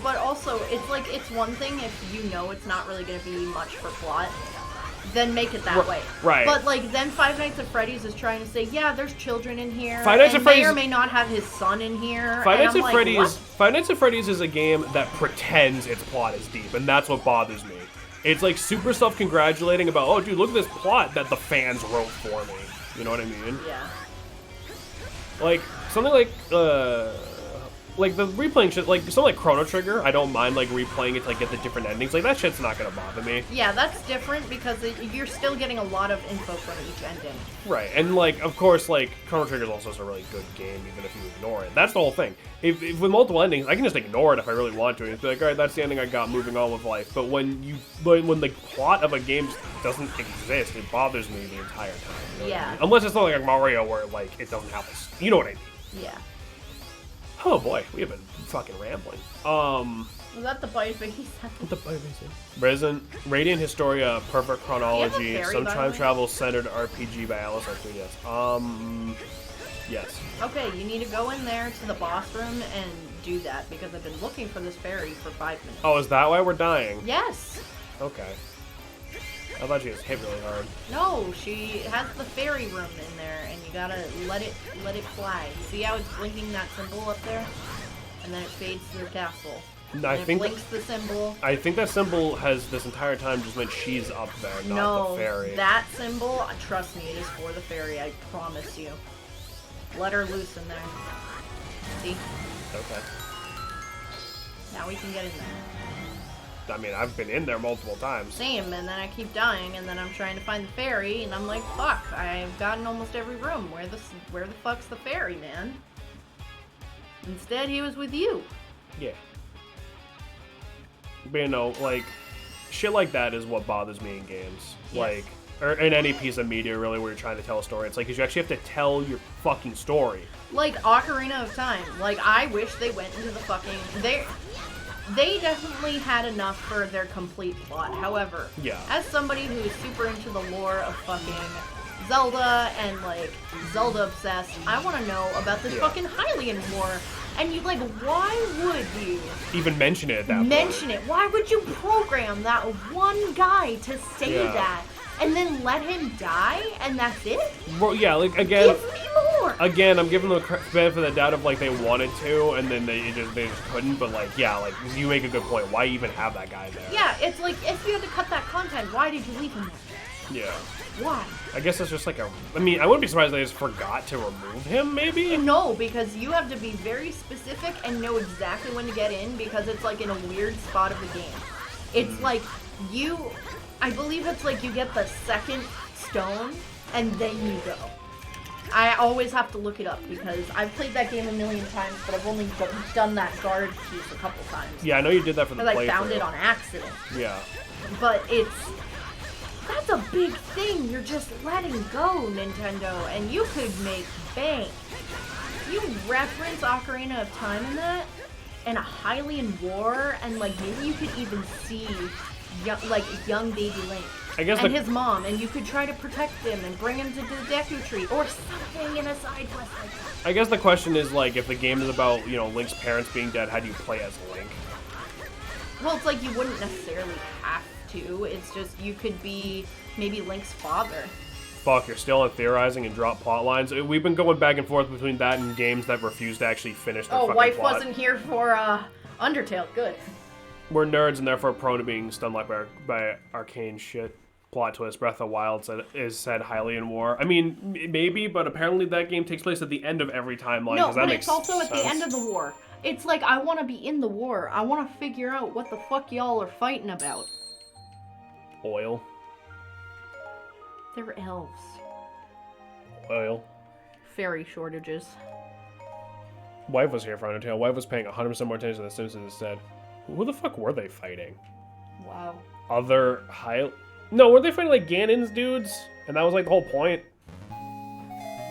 Speaker 2: But also, it's like, it's one thing if you know it's not really gonna be much for plot, then make it that way.
Speaker 1: Right.
Speaker 2: But, like, then Five Nights at Freddy's is trying to say, yeah, there's children in here,
Speaker 1: Five Nights at
Speaker 2: and
Speaker 1: Freddy's
Speaker 2: may or may not have his son in here,
Speaker 1: Five
Speaker 2: and
Speaker 1: Nights
Speaker 2: I'm
Speaker 1: at
Speaker 2: like,
Speaker 1: Freddy's.
Speaker 2: what?
Speaker 1: Five Nights at Freddy's is a game that pretends its plot is deep, and that's what bothers me. It's like super self-congratulating about, oh, dude, look at this plot that the fans wrote for me. You know what I mean?
Speaker 2: Yeah.
Speaker 1: Like something like the replaying shit, like something like Chrono Trigger. I don't mind like replaying it to like get the different endings. Like that shit's not gonna bother me.
Speaker 2: Yeah, that's different because you're still getting a lot of info from each ending.
Speaker 1: Right, and like of course, like Chrono Trigger is also a really good game, even if you ignore it. That's the whole thing. If with multiple endings, I can just ignore it if I really want to, and be like, all right, that's the ending I got. Moving on with life. But when the plot of a game doesn't exist, it bothers me the entire time. You know what I mean? Unless it's something like Mario, where like it doesn't have this. You know what I mean?
Speaker 2: Yeah.
Speaker 1: Oh boy, we have been fucking rambling.
Speaker 2: Was that the Bite Vicky
Speaker 1: Radiant Historia, Perfect Chronology,
Speaker 2: fairy,
Speaker 1: some
Speaker 2: by the
Speaker 1: time
Speaker 2: way?
Speaker 1: travel centered RPG by Alice on 3DS. Yes.
Speaker 2: Okay, you need to go in there to the boss room and do that because I've been looking for this fairy for 5 minutes.
Speaker 1: Oh, is that why we're dying?
Speaker 2: Yes.
Speaker 1: Okay. I thought she was hit really hard.
Speaker 2: No, she has the fairy room in there, and you gotta let it fly. See how it's blinking that symbol up there, and then it fades to the castle.
Speaker 1: I
Speaker 2: and
Speaker 1: think
Speaker 2: it blinks the symbol.
Speaker 1: I think that symbol has this entire time just meant she's up there, not
Speaker 2: No,
Speaker 1: the fairy.
Speaker 2: that symbol, trust me, it is for the fairy. I promise you. Let her loose in there. See?
Speaker 1: Okay.
Speaker 2: Now we can get in there.
Speaker 1: I mean, I've been in there multiple times.
Speaker 2: Same, and then I keep dying, and then I'm trying to find the fairy, and I'm like, fuck, I've gotten almost every room. Where the fuck's the fairy, man? Instead, he was with you.
Speaker 1: Yeah. But you know, like, shit like that is what bothers me in games.
Speaker 2: Yes.
Speaker 1: Like, or in any piece of media, really, where you're trying to tell a story. It's like, because you actually have to tell your fucking story.
Speaker 2: Like, Ocarina of Time. Like, I wish they went into the fucking... They definitely had enough for their complete plot. However,
Speaker 1: yeah.
Speaker 2: As somebody who's super into the lore of fucking Zelda and, like, Zelda obsessed, I want to know about this fucking Hylian War. And you, like, why would you...
Speaker 1: even mention it at that
Speaker 2: mention
Speaker 1: point?
Speaker 2: It? Why would you program that one guy to say that? And then let him die, and that's it?
Speaker 1: Well, yeah, like, again...
Speaker 2: Give me more!
Speaker 1: Again, I'm giving them the benefit of the doubt of, like, they wanted to, and then they just couldn't, but, like, yeah, like, you make a good point. Why even have that guy there?
Speaker 2: Yeah, it's like, if you had to cut that content, why did you leave him there?
Speaker 1: Yeah.
Speaker 2: Why?
Speaker 1: I guess it's just like a... I mean, I wouldn't be surprised if they just forgot to remove him, maybe?
Speaker 2: No, because you have to be very specific and know exactly when to get in, because it's, like, in a weird spot of the game. It's like, I believe it's like you get the second stone, and then you go. I always have to look it up, because I've played that game a million times, but I've only done that guard piece a couple times.
Speaker 1: Yeah, I know you did that for the playthrough.
Speaker 2: Because I found it on accident.
Speaker 1: Yeah.
Speaker 2: But that's a big thing you're just letting go, Nintendo, and you could make bank. You reference Ocarina of Time in that, and a Hylian War, and, like, maybe you could even see... young baby Link and his mom, and you could try to protect him and bring him to the Deku Tree or something in a side quest like that.
Speaker 1: I guess the question is, like, if the game is about, you know, Link's parents being dead, how do you play as Link?
Speaker 2: Well, it's like you wouldn't necessarily have to. It's just you could be maybe Link's father.
Speaker 1: Fuck, you're still on theorizing and drop plot lines. We've been going back and forth between that and games that refuse to actually finish their fucking
Speaker 2: wife
Speaker 1: plot.
Speaker 2: wasn't here for Undertale. Good.
Speaker 1: We're nerds and therefore prone to being stunned like by arcane shit. Plot twist, Breath of the Wild said Hylian War. I mean, maybe, but apparently that game takes place at the end of every timeline.
Speaker 2: No, but
Speaker 1: it's
Speaker 2: also at the end of the war. It's like, I want to be in the war. I want to figure out what the fuck y'all are fighting about.
Speaker 1: Oil.
Speaker 2: They're elves.
Speaker 1: Oil.
Speaker 2: Fairy shortages.
Speaker 1: Wife was here for Undertale. Wife was paying 100% more attention to The Simpsons instead. Who the fuck were they fighting?
Speaker 2: Wow.
Speaker 1: other high... No, were they fighting like Ganon's dudes? And that was like the whole point?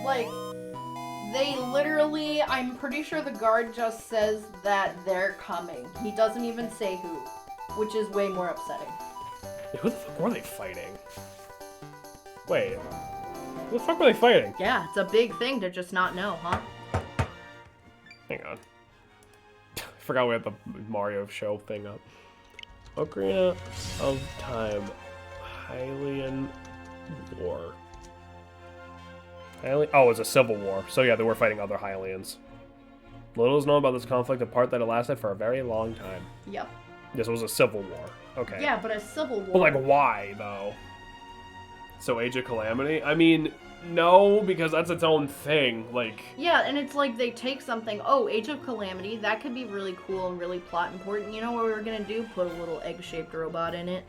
Speaker 2: Like, they literally, I'm pretty sure the guard just says that they're coming. He doesn't even say who, which is way more upsetting.
Speaker 1: Yeah, who the fuck were they fighting? Wait. Who the fuck were they fighting?
Speaker 2: Yeah, it's a big thing to just not know, huh?
Speaker 1: Hang on. I forgot we had the Mario show thing up. Ocarina of Time. Hylian War. Oh, it's a civil war. So yeah, they were fighting other Hylians. Little is known about this conflict, a part that it lasted for a very long time.
Speaker 2: Yep.
Speaker 1: This was a civil war. Okay.
Speaker 2: Yeah, but a civil war.
Speaker 1: But like, why though? So Age of Calamity? I mean, no, because that's its own thing. Like.
Speaker 2: Yeah, and it's like they take something. Oh, Age of Calamity. That could be really cool and really plot important. You know what we were gonna do? Put a little egg-shaped robot in it.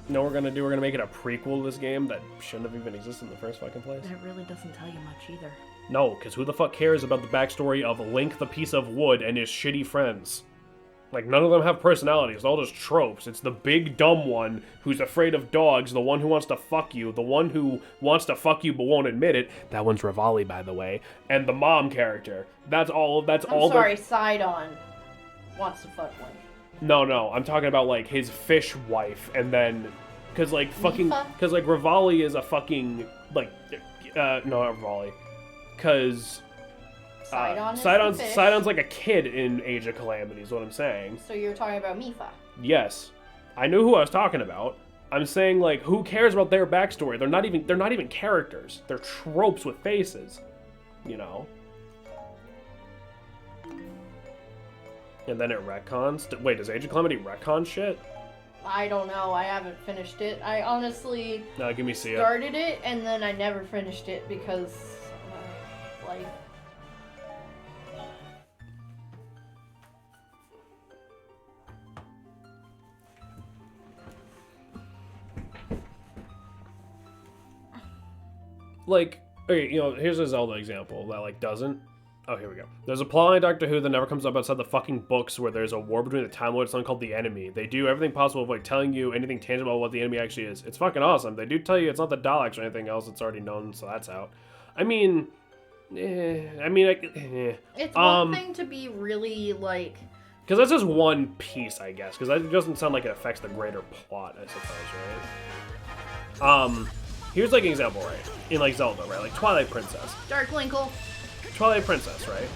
Speaker 1: You know what we're gonna do? We're gonna make it a prequel to this game that shouldn't have even existed in the first fucking place.
Speaker 2: That really doesn't tell you much either.
Speaker 1: No, because who the fuck cares about the backstory of Link the piece of wood and his shitty friends? Like, none of them have personalities. It's all just tropes. It's the big dumb one who's afraid of dogs, the one who wants to fuck you, the one who wants to fuck you but won't admit it. That one's Rivali, by the way. And the mom character. That's all.
Speaker 2: I'm sorry, Sidon wants to fuck Link.
Speaker 1: No, I'm talking about, like, his fish wife, and then... Because, like, fucking... Because, like, Rivali is a fucking, like... no, not Rivali. Because... Sidon's like a kid in Age of Calamity, is what I'm saying.
Speaker 2: So you're talking about Mipha?
Speaker 1: Yes. I knew who I was talking about. I'm saying, like, who cares about their backstory? They're not even characters. They're tropes with faces. You know? And then it retcons. Wait, does Age of Calamity retcon shit?
Speaker 2: I don't know. I haven't finished it. I honestly
Speaker 1: No, give me see it.
Speaker 2: Started it and then I never finished it because, like.
Speaker 1: Like, okay, you know, here's a Zelda example that, like, doesn't. Oh, here we go. There's a plot in Doctor Who that never comes up outside the fucking books where there's a war between the Time Lord and something called the Enemy. They do everything possible of, like, telling you anything tangible about what the enemy actually is. It's fucking awesome. They do tell you it's not the Daleks or anything else. It's already known, so that's out. I mean...
Speaker 2: It's one thing to be really, like...
Speaker 1: Because that's just one piece, I guess. Because that doesn't sound like it affects the greater plot, I suppose, right? Here's, like, an example, right? In, like, Zelda, right? Like, Twilight Princess.
Speaker 2: Darklinkle.
Speaker 1: Twilight Princess, right?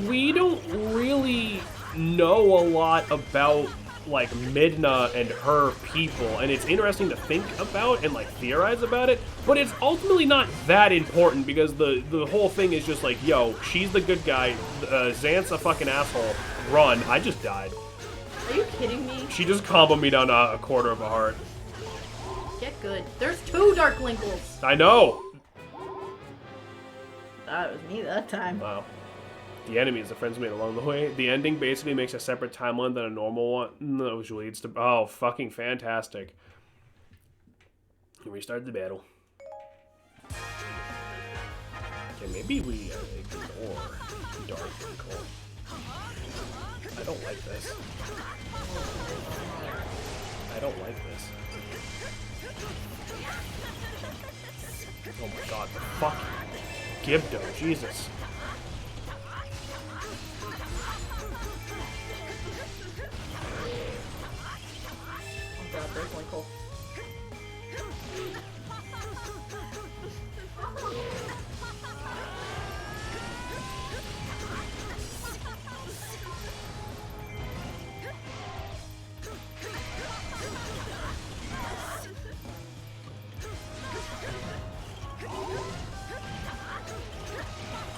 Speaker 1: We don't really know a lot about, like, Midna and her people, and it's interesting to think about and, like, theorize about it, but it's ultimately not that important because the whole thing is just like, yo, she's the good guy, Xant's a fucking asshole, run. I just died.
Speaker 2: Are you kidding me?
Speaker 1: She just comboed me down a quarter of a heart.
Speaker 2: Get good. There's 2 Darklinkles.
Speaker 1: I know!
Speaker 2: That was me that time.
Speaker 1: Wow. The enemies the friends made along the way. The ending basically makes a separate timeline than a normal one, which leads to... Oh, fucking fantastic. Restart the battle. Okay, maybe we ignore Darklinkle. I don't like this. I don't like this. Oh my god, the fuck? Gibdo, Jesus.
Speaker 2: Oh god, Darklinkle.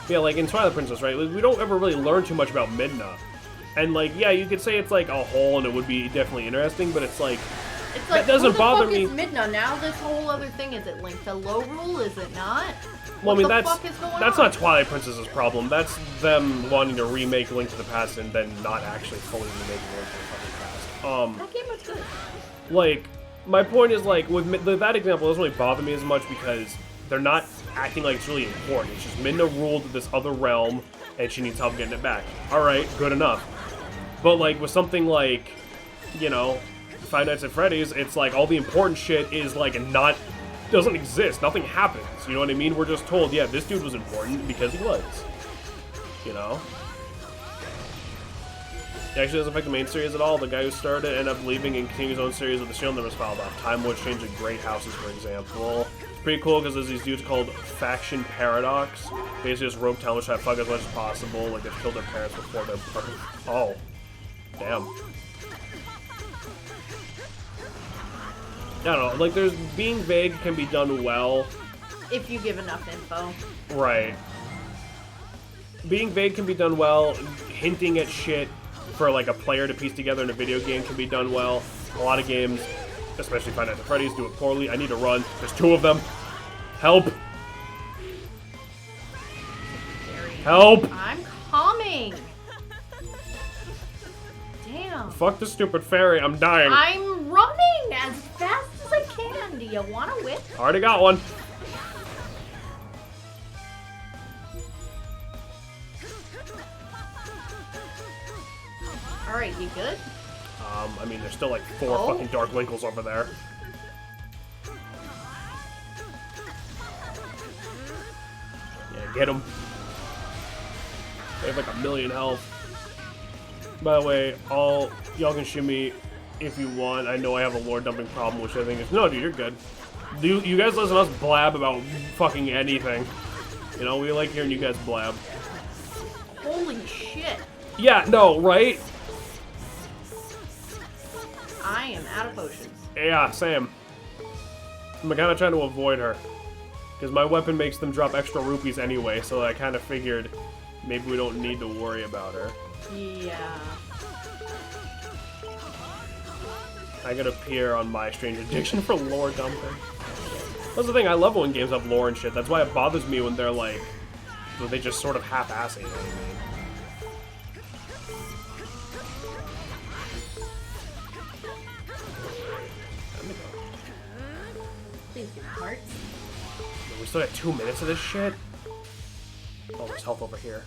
Speaker 1: Yeah, like in Twilight Princess, right? We don't ever really learn too much about Midna. And, like, yeah, you could say it's like a whole and it would be definitely interesting, but it's like that doesn't bother me.
Speaker 2: Who the fuck is Midna now? This whole other thing, is it linked to Lorule? Is it not?
Speaker 1: Well, I mean,
Speaker 2: what the
Speaker 1: that's
Speaker 2: fuck is going
Speaker 1: not
Speaker 2: on?
Speaker 1: Twilight Princess's problem. That's them wanting to remake Link to the Past and then not actually fully remake Link to the fucking Past.
Speaker 2: That game was good.
Speaker 1: Like, my point is, like, with that example, it doesn't really bother me as much because they're not acting like it's really important. It's just Midna ruled this other realm, and she needs help getting it back. Alright, good enough. But, like, with something like, you know, Five Nights at Freddy's, it's like all the important shit is like doesn't exist. Nothing happens. You know what I mean? We're just told, yeah, this dude was important because he was. You know? It actually doesn't affect the main series at all. The guy who started it ended up leaving and continued his own series with the Shield numbers filed off. Time Wars changed to Great Houses, for example. It's pretty cool because there's these dudes called Faction Paradox. Basically just rope town, which I fuck as much as possible. Like they've killed their parents before their birth. Oh. Damn. I don't know. Like, being vague can be done well.
Speaker 2: If you give enough info.
Speaker 1: Right. Being vague can be done well. Hinting at shit for like a player to piece together in a video game can be done well. A lot of games, especially Five Nights at Freddy's, do it poorly. I need to run. There's 2 of them. Help! Help!
Speaker 2: I'm coming. Damn.
Speaker 1: Fuck the stupid fairy. I'm dying.
Speaker 2: I'm running as fast as I can. Do you want a whip?
Speaker 1: Already got one.
Speaker 2: Alright, you good?
Speaker 1: I mean, there's still like 4 fucking Dark Winkles over there. Yeah, get him. They have like 1,000,000 health. By the way, y'all can shoot me if you want. I know I have a lore dumping problem, which I think is... No, dude, you're good. You guys listen to us blab about fucking anything. You know, we like hearing you guys blab.
Speaker 2: Holy shit.
Speaker 1: Yeah, no, right?
Speaker 2: I am out of potions.
Speaker 1: Yeah, same. I'm kind of trying to avoid her. Because my weapon makes them drop extra rupees anyway, so I kind of figured maybe we don't need to worry about her.
Speaker 2: Yeah.
Speaker 1: I could appear on my strange addiction for lore dumping. That's the thing, I love when games have lore and shit. That's why it bothers me when they're like, when they just sort of half-ass it. You know what I mean?
Speaker 2: Please give me hearts.
Speaker 1: We still got 2 minutes of this shit? Oh, there's health over here.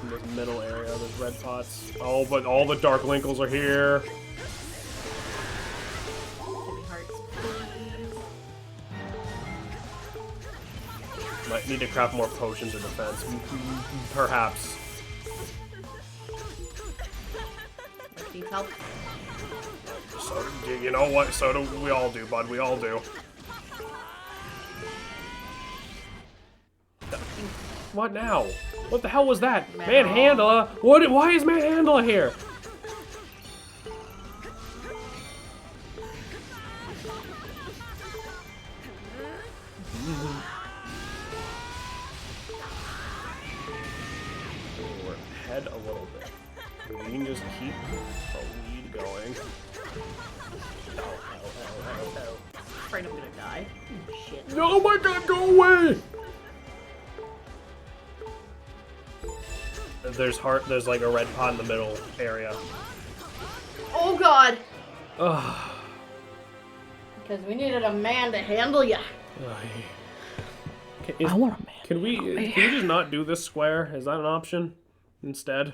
Speaker 1: In this middle area, there's red pots. Oh, but all the Dark Winkles are here.
Speaker 2: Give me hearts, please.
Speaker 1: Might need to craft more potions of defense. Perhaps.
Speaker 2: Please help.
Speaker 1: So, you know what? So do we all do, bud. We all do. What now? What the hell was that? Manhandla? What? Why is Manhandla here? We're ahead a little bit. We can just keep the lead going.
Speaker 2: Afraid I'm gonna die. Shit.
Speaker 1: Oh my god, go away! There's like a red pot in the middle area.
Speaker 2: Oh god!
Speaker 1: Ugh.
Speaker 2: Because we needed a man to handle ya.
Speaker 1: I want a man. Can we just not do this square? Is that an option instead?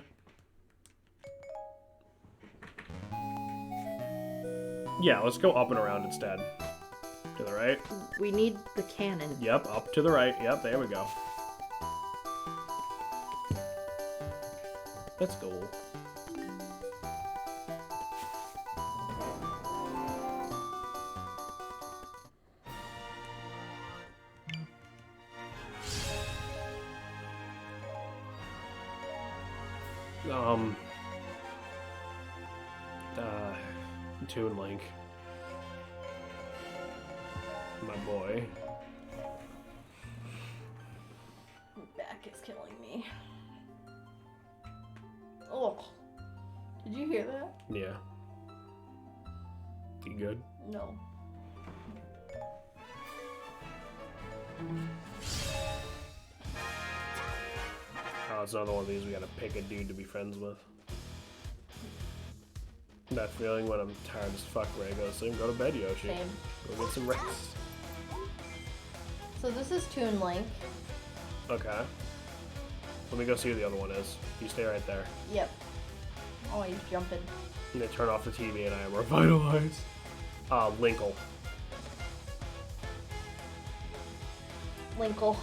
Speaker 1: Yeah, let's go up and around instead. To the right.
Speaker 2: We need the cannon.
Speaker 1: Yep, up to the right. Yep, there we go. Let's go. Toon Link. My boy.
Speaker 2: My back is killing me. Oh. Did you hear that?
Speaker 1: Yeah. You good?
Speaker 2: No.
Speaker 1: Oh, it's another one of these we gotta pick a dude to be friends with. That feeling when I'm tired as fuck, where I go to sleep, go to bed, Yoshi.
Speaker 2: Same.
Speaker 1: Go get some rest.
Speaker 2: So this is Toon Link.
Speaker 1: Okay. Let me go see who the other one is. You stay right there.
Speaker 2: Yep. Oh, he's jumping.
Speaker 1: And they turn off the TV and I am revitalized. Linkle.
Speaker 2: Linkle.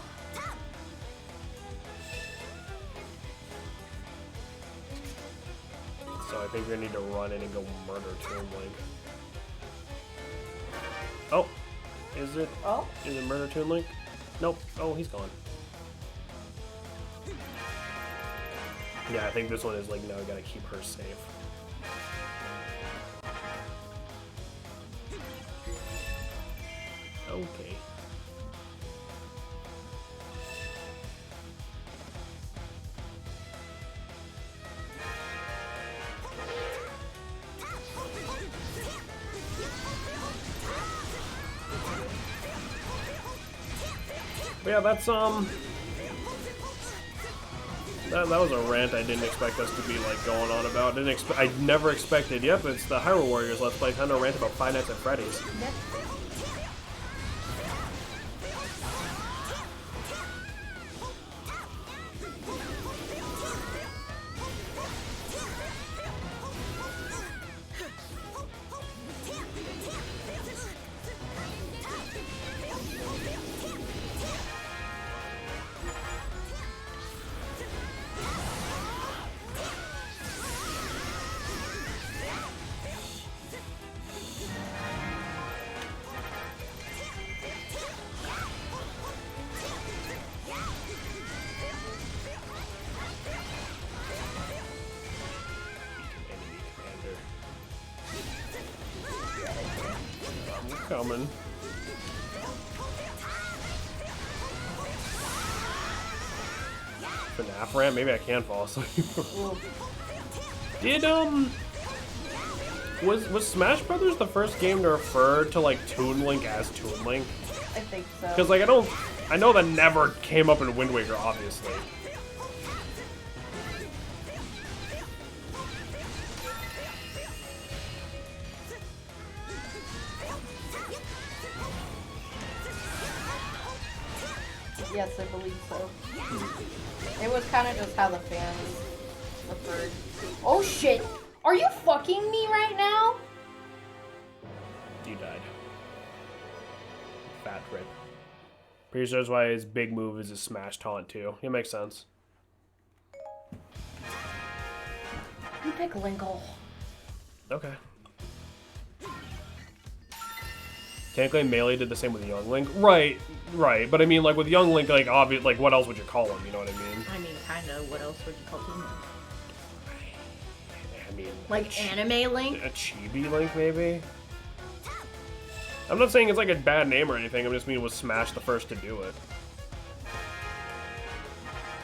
Speaker 1: So I think we need to run in and go murder Toon Link. Oh, is it?
Speaker 2: Oh?
Speaker 1: Is it murder Toon Link? Nope. Oh, he's gone. Yeah, I think this one is like, no, we gotta keep her safe. Okay. But yeah, that's that was a rant I didn't expect us to be like going on about. I never expected. Yep, it's the Hyrule Warriors Let's Play. Time to rant about Five Nights at Freddy's.
Speaker 2: Yep.
Speaker 1: Coming. FNAF rant? Maybe I can fall asleep. Did was Smash Brothers the first game to refer to like Toon Link as Toon Link?
Speaker 2: I think so.
Speaker 1: Because like I know that never came up in Wind Waker, obviously.
Speaker 2: Yes, I believe so. It was kind of just how the fans referred. Oh shit! Are you fucking me right now?
Speaker 1: You died. Fat rip. Pretty sure that's why his big move is a smash taunt too. It makes sense.
Speaker 2: You pick Linkle.
Speaker 1: Okay. Technically, Melee did the same with Young Link. Right. But I mean, like, with Young Link, like, obvious, like, what else would you call him? You know what I mean?
Speaker 2: I mean, kind of. What else would you call him?
Speaker 1: I mean...
Speaker 2: Like Anime Link?
Speaker 1: A Chibi Link, maybe? I'm not saying it's, like, a bad name or anything. I'm just meaning was Smash the first to do it.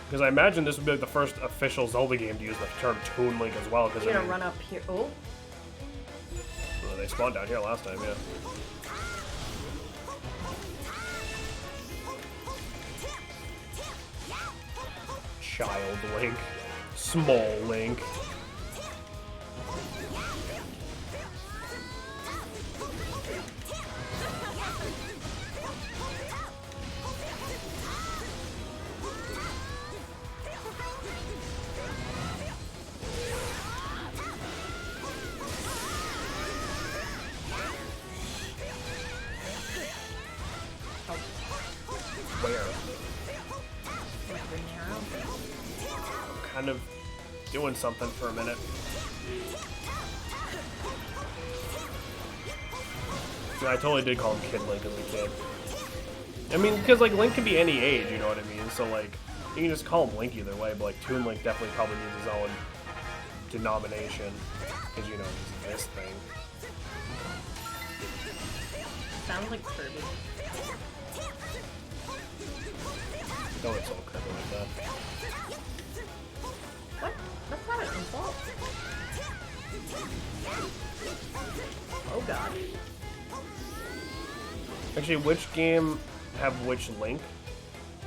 Speaker 1: Because I imagine this would be, like, the first official Zelda game to use the term Toon Link as well. Because
Speaker 2: You're gonna run up here. Oh.
Speaker 1: Well, they spawned down here last time, yeah. Child Link. Small Link. Kind of doing something for a minute. Yeah, I totally did call him Kid Link as a kid. I mean, because like Link can be any age, you know what I mean? So like, you can just call him Link either way, but like Toon Link definitely probably needs his own denomination, because you know he's this thing.
Speaker 2: Sounds like Kirby.
Speaker 1: No, it's all Kirby like that.
Speaker 2: What? That's not an insult. Oh god.
Speaker 1: Actually, which game have which Link?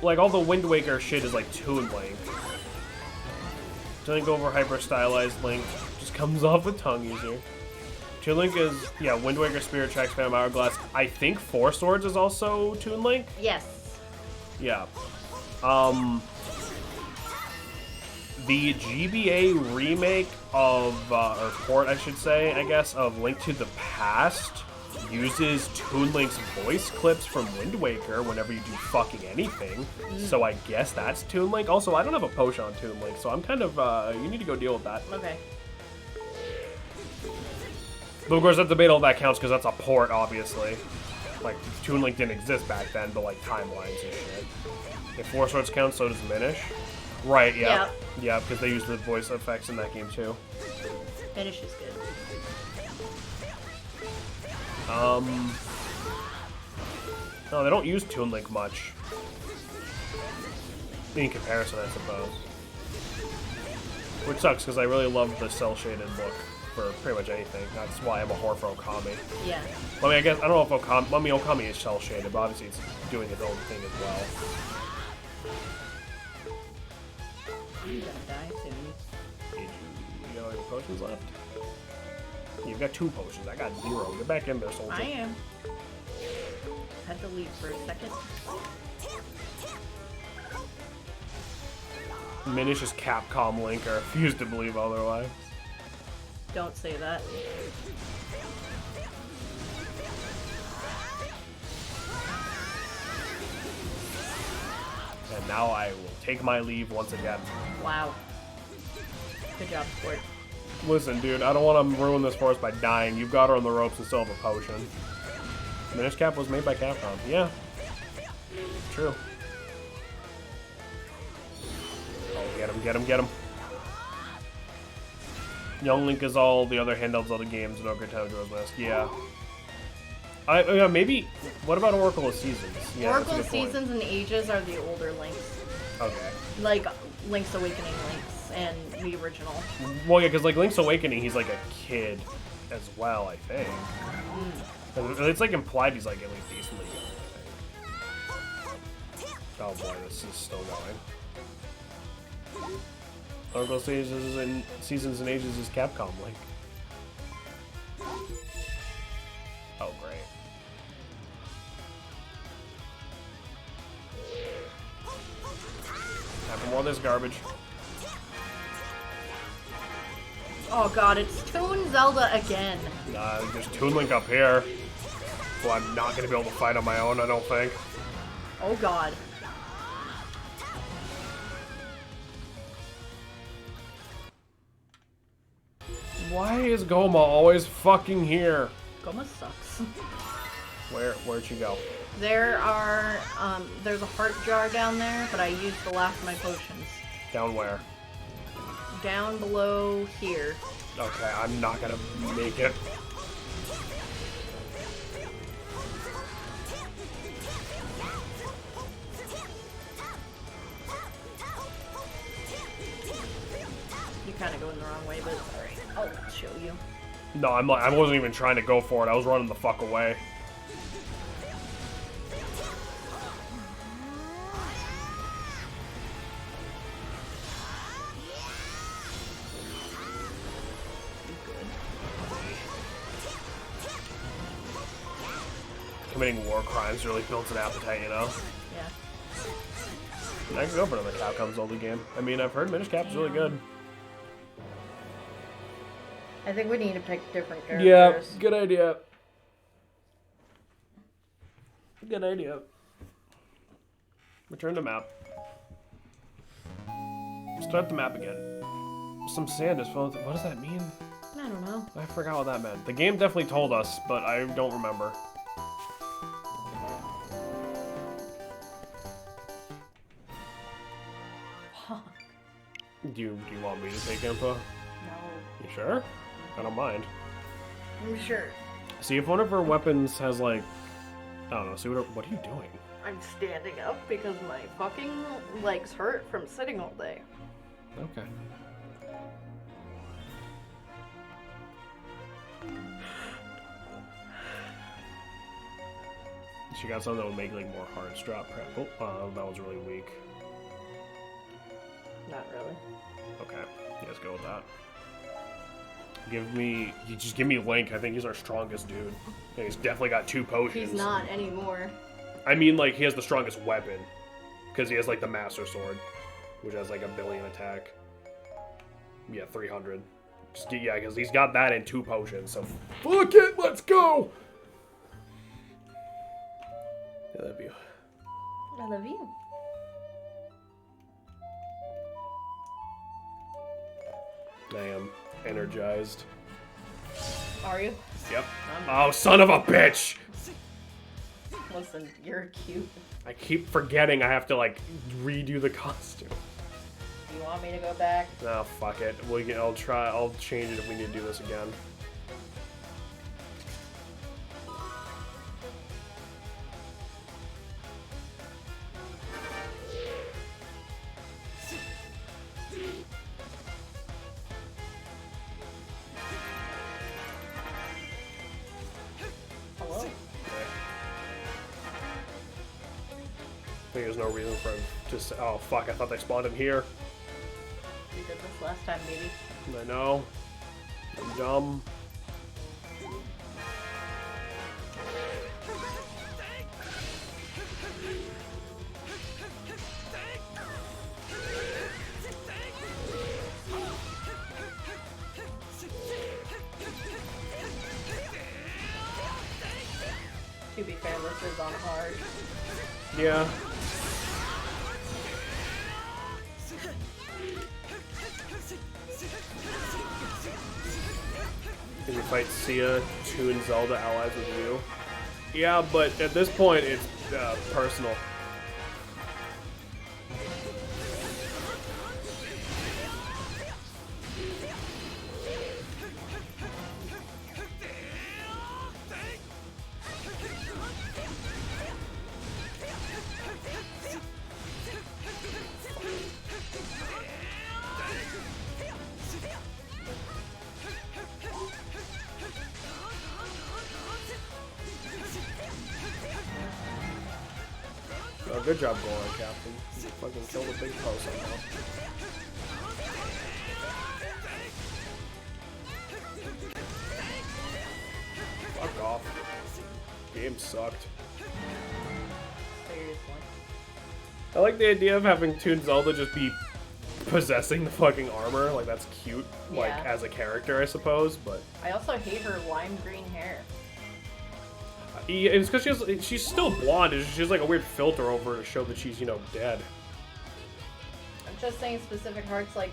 Speaker 1: Like, all the Wind Waker shit is like Toon Link. Link over hyper stylized Link just comes off the tongue easier. Toon Link is, yeah, Wind Waker, Spirit Tracks, Phantom Hourglass. I think Four Swords is also Toon Link?
Speaker 2: Yes.
Speaker 1: Yeah. The GBA remake of, or port, I should say, I guess, of Link to the Past uses Toon Link's voice clips from Wind Waker whenever you do fucking anything. So I guess that's Toon Link. Also, I don't have a potion on Toon Link, so I'm kind of, you need to go deal with that.
Speaker 2: Okay.
Speaker 1: But of course, that debatable that counts because that's a port, obviously. Like, Toon Link didn't exist back then, but like timelines and shit. If Four Swords counts, so does Minish. Right, yeah. Yeah, because they use the voice effects in that game too.
Speaker 2: Finish is good.
Speaker 1: No, they don't use Toon Link much. In comparison, I suppose. Which sucks, because I really love the cel-shaded look for pretty much anything. That's why I'm a whore for Okami.
Speaker 2: Yeah.
Speaker 1: Well, I mean, I guess, I don't know if Okami, well, I mean, Okami is cel-shaded, but obviously it's doing its own thing as well.
Speaker 2: You're gonna die soon.
Speaker 1: You got any potions left? You've got 2 potions. I got 0. Get back in there, soldier.
Speaker 2: I am. Had to leave for a second.
Speaker 1: Minish is Capcom Link. I refuse to believe otherwise.
Speaker 2: Don't say that.
Speaker 1: And now I will take my leave once again.
Speaker 2: Wow. Good job, sport.
Speaker 1: Listen, dude, I don't want to ruin this for us by dying. You've got her on the ropes and still have a potion. Minish Cap was made by Capcom. Yeah. True. Oh, get him, get him, get him. Young Link is all the other handhelds of the games in Ogre Town Majora's Mask. Yeah. Yeah, maybe. What about Oracle of Seasons? Yeah,
Speaker 2: Oracle of Seasons and Ages are the older Links.
Speaker 1: Okay.
Speaker 2: Like Link's Awakening Links and the original.
Speaker 1: Well, yeah, because like Link's Awakening, he's like a kid as well, I think. It's like implied he's like at least decently young, I think. Oh boy, this is still going. Oracle Seasons and Ages is Capcom Link. Oh great. Time for more of this garbage.
Speaker 2: Oh god, it's Toon Zelda again.
Speaker 1: There's Toon Link up here. Well, I'm not going to be able to fight on my own, I don't think.
Speaker 2: Oh god.
Speaker 1: Why is Goma always fucking here?
Speaker 2: Goma sucks.
Speaker 1: Where'd she go?
Speaker 2: There are, there's a heart jar down there, but I used the last of my potions.
Speaker 1: Down where?
Speaker 2: Down below here.
Speaker 1: Okay, I'm not gonna make it.
Speaker 2: You're kind of going the wrong way, but alright, I'll show you.
Speaker 1: No, I wasn't even trying to go for it. I was running the fuck away. Committing war crimes really builds an appetite, you know?
Speaker 2: Yeah.
Speaker 1: I could go for another Capcom Zelda game. I mean, I've heard Minish Cap's really good.
Speaker 2: I think we need to pick different characters.
Speaker 1: Yeah, good idea. Good idea. Return to map. Start the map again. Some sand is full of... What does that mean?
Speaker 2: I don't know.
Speaker 1: I forgot what that meant. The game definitely told us, but I don't remember. Do you want me to take info?
Speaker 2: No.
Speaker 1: You sure? I don't mind.
Speaker 2: I'm sure.
Speaker 1: See if one of her weapons has like... I don't know, see what are you doing?
Speaker 2: I'm standing up because my fucking legs hurt from sitting all day.
Speaker 1: Okay. She got something that would make like more hard strap prep. Oh, that was really weak.
Speaker 2: Not really.
Speaker 1: Okay, let's go with that. Just give me Link. I think he's our strongest dude. And he's definitely got 2 potions.
Speaker 2: He's not anymore.
Speaker 1: I mean, like, he has the strongest weapon. Because he has, like, the Master Sword. Which has, like, a billion attack. Yeah, 300. Just get, yeah, because he's got that in 2 potions, so fuck it, let's go! I love you.
Speaker 2: I love you.
Speaker 1: I am energized.
Speaker 2: Are you?
Speaker 1: Yep. Oh, son of a bitch!
Speaker 2: Listen, you're cute.
Speaker 1: I keep forgetting I have to, like, redo the costume.
Speaker 2: Do you want me to go back?
Speaker 1: No, fuck it. I'll change it if we need to do this again.
Speaker 2: Hello?
Speaker 1: I think there's no reason for him to say, oh fuck, I thought they spawned in here.
Speaker 2: We did this last time, maybe.
Speaker 1: I know. I'm dumb.
Speaker 2: To be fair, this is on hard.
Speaker 1: Yeah. Can you fight Sia, Toon, Zelda allies with you? Yeah, but at this point, it's personal. Oh, good job going on, Captain. You fucking killed a big post somehow. Fuck off. Game sucked.
Speaker 2: Seriously.
Speaker 1: I like the idea of having Toon Zelda just be possessing the fucking armor. Like, that's cute, like,
Speaker 2: Yeah.
Speaker 1: as a character, I suppose, but...
Speaker 2: I also hate her lime green hair.
Speaker 1: Yeah, it's because she's still blonde. She has, like, a weird filter over her to show that she's, you know, dead.
Speaker 2: I'm just saying specific hearts, like,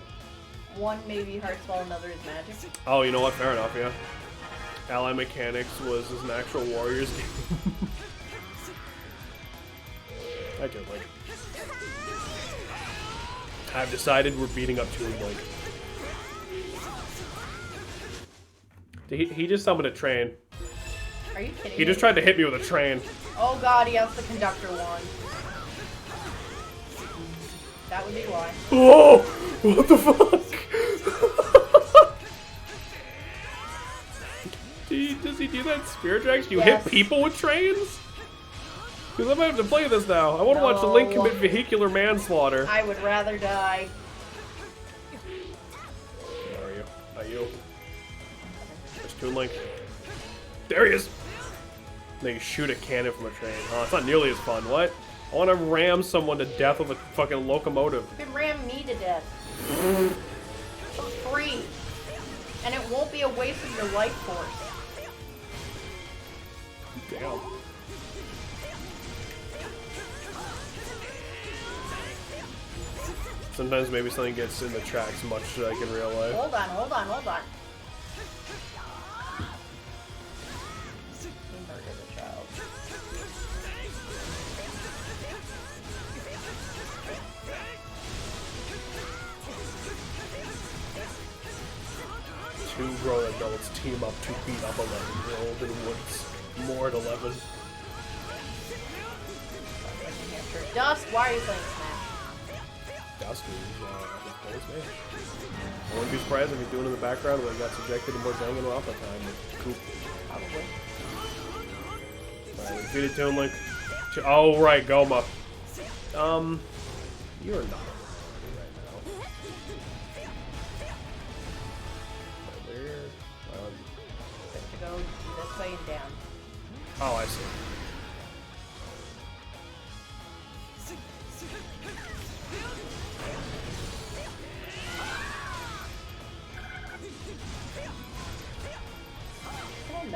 Speaker 2: one maybe hearts while another is magic.
Speaker 1: Oh, you know what? Fair enough, yeah. Ally Mechanics was an actual Warriors game. I did, like... I've decided we're beating up Toon Link. He just summoned a train.
Speaker 2: Are you kidding
Speaker 1: He
Speaker 2: me?
Speaker 1: just tried to hit me with a train.
Speaker 2: Oh god, he has the conductor one. That would be why.
Speaker 1: Oh! What the fuck? Does he do that in Spirit Tracks? You
Speaker 2: Yes.
Speaker 1: hit people with trains? Because I might have to play this now. I want to watch the Link commit vehicular manslaughter.
Speaker 2: I would rather die.
Speaker 1: Where are you? Not you. There's Toon Link. There he is! Then you shoot a cannon from a train. Oh, it's not nearly as fun. What? I want to ram someone to death with a fucking locomotive.
Speaker 2: You can ram me to death. For free. And it won't be a waste of your life force.
Speaker 1: Damn. Sometimes maybe something gets in the tracks much like in real life.
Speaker 2: Hold on, hold on, hold on. He murdered a child.
Speaker 1: Two grown adults team up to beat up 11-year-old in woods. More at 11.
Speaker 2: Dust, why are you playing Smash?
Speaker 1: Dust is, plays me. I wouldn't be surprised if he's doing it in the background when he got subjected to more Danganronpa time with Coop.
Speaker 2: Probably.
Speaker 1: Alright, we defeated Toon Link. Oh, right, Goma. You're not right now. Where?
Speaker 2: Just to go this way and down.
Speaker 1: Oh, I see.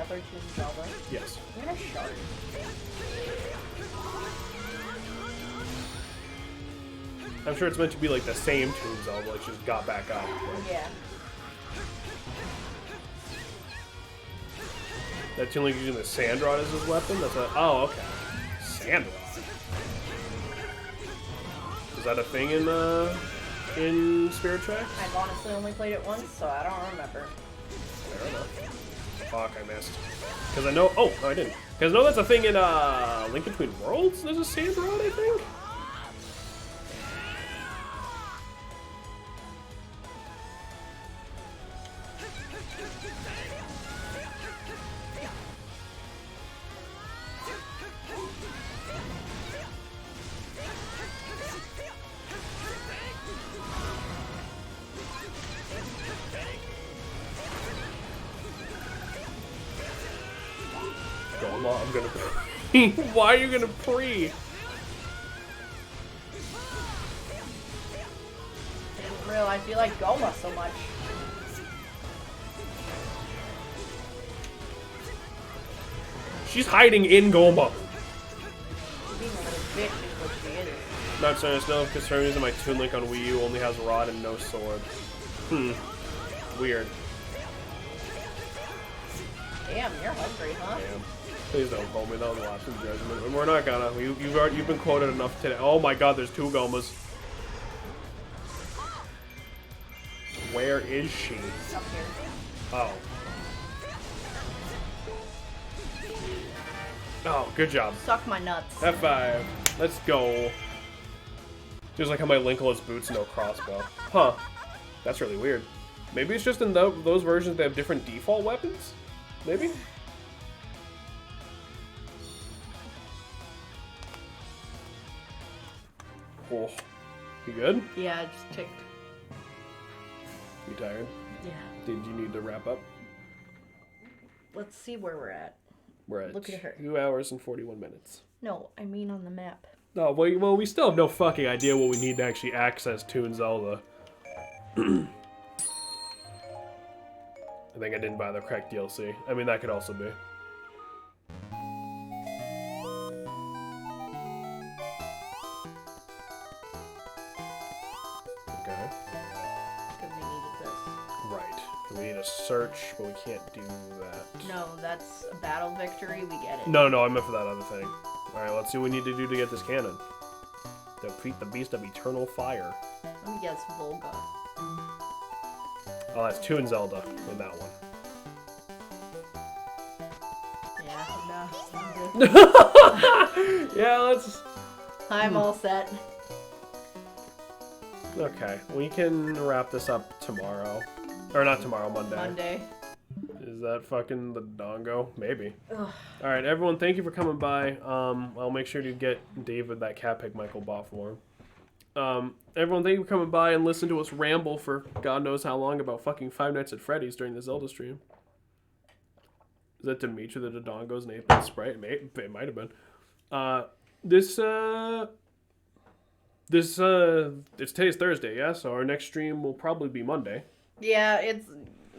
Speaker 2: another Toon Zelda?
Speaker 1: Yes.
Speaker 2: I'm gonna shard.
Speaker 1: I'm sure it's meant to be like the same Toon Zelda, like just got back up. But...
Speaker 2: Yeah.
Speaker 1: That Toon Link using the Sand Rod as his weapon? That's a... Oh, okay. Sand Rod. Is that a thing in Spirit Tracks?
Speaker 2: I've honestly only played it once, so I don't remember.
Speaker 1: Fair enough. Fuck, I missed. Because I know... Oh, no, I didn't. Because I know that's a thing in Link Between Worlds? There's a Sand Rod, I think? I'm gonna pre. Why are you gonna pre?
Speaker 2: Real, I feel like Goma so much.
Speaker 1: She's hiding in Goma.
Speaker 2: Being a little bitch is what she is.
Speaker 1: Not saying it's no concern using my Toon Link on Wii U only has rod and no sword. Weird.
Speaker 2: Damn, you're hungry, huh?
Speaker 1: Damn. Please don't call me. That was a lapse in judgment. And we're not gonna. You've been quoted enough today. Oh my God, there's 2 Gomas. Where is she?
Speaker 2: Up here.
Speaker 1: Oh. Oh, good job.
Speaker 2: Suck my nuts.
Speaker 1: F5. Let's go. Just like how my Link has boots, no crossbow. Huh. That's really weird. Maybe it's just in those versions they have different default weapons? Maybe? Oh. You good?
Speaker 2: Yeah, I just ticked.
Speaker 1: You tired?
Speaker 2: Yeah.
Speaker 1: Did you need to wrap up?
Speaker 2: Let's see where we're at.
Speaker 1: We're at
Speaker 2: Look at her.
Speaker 1: 2 hours and 41 minutes.
Speaker 2: No, I mean on the map.
Speaker 1: No, well, we still have no fucking idea what we need to actually access Toon Zelda. I think I didn't buy the correct DLC. I mean, that could also be. Okay.
Speaker 2: Because we needed this.
Speaker 1: Right. We need a search, but we can't do that.
Speaker 2: No, that's a battle victory. We get it.
Speaker 1: No, I meant for that other thing. Alright, let's see what we need to do to get this cannon. Defeat the Beast of Eternal Fire.
Speaker 2: Let me guess, Volga.
Speaker 1: Oh, that's Toon Zelda in that one.
Speaker 2: Yeah, no, I'm good.
Speaker 1: Yeah, let's...
Speaker 2: I'm all set.
Speaker 1: Okay, we can wrap this up tomorrow. Or not tomorrow, Monday.
Speaker 2: Monday.
Speaker 1: Is that fucking the dongo? Maybe.
Speaker 2: Ugh.
Speaker 1: Alright, everyone, thank you for coming by. I'll make sure to get David that cat pick Michael bought for him. Everyone, thank you for coming by and listen to us ramble for God knows how long about fucking Five Nights at Freddy's during the Zelda stream. Is that Dimitri the Dodongo's Nathan Sprite? It might have been. It's today's Thursday, yeah? So our next stream will probably be Monday.
Speaker 2: Yeah, it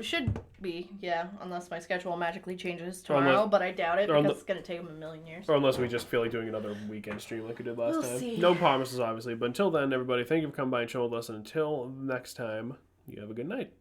Speaker 2: should be, yeah, unless my schedule magically changes tomorrow, but I doubt it because it's going to take them a million years.
Speaker 1: Or unless we just feel like doing another weekend stream like we did last
Speaker 2: We'll
Speaker 1: time.
Speaker 2: see.
Speaker 1: No promises, obviously. But until then, everybody, thank you for coming by and chilling with us. And until next time, you have a good night.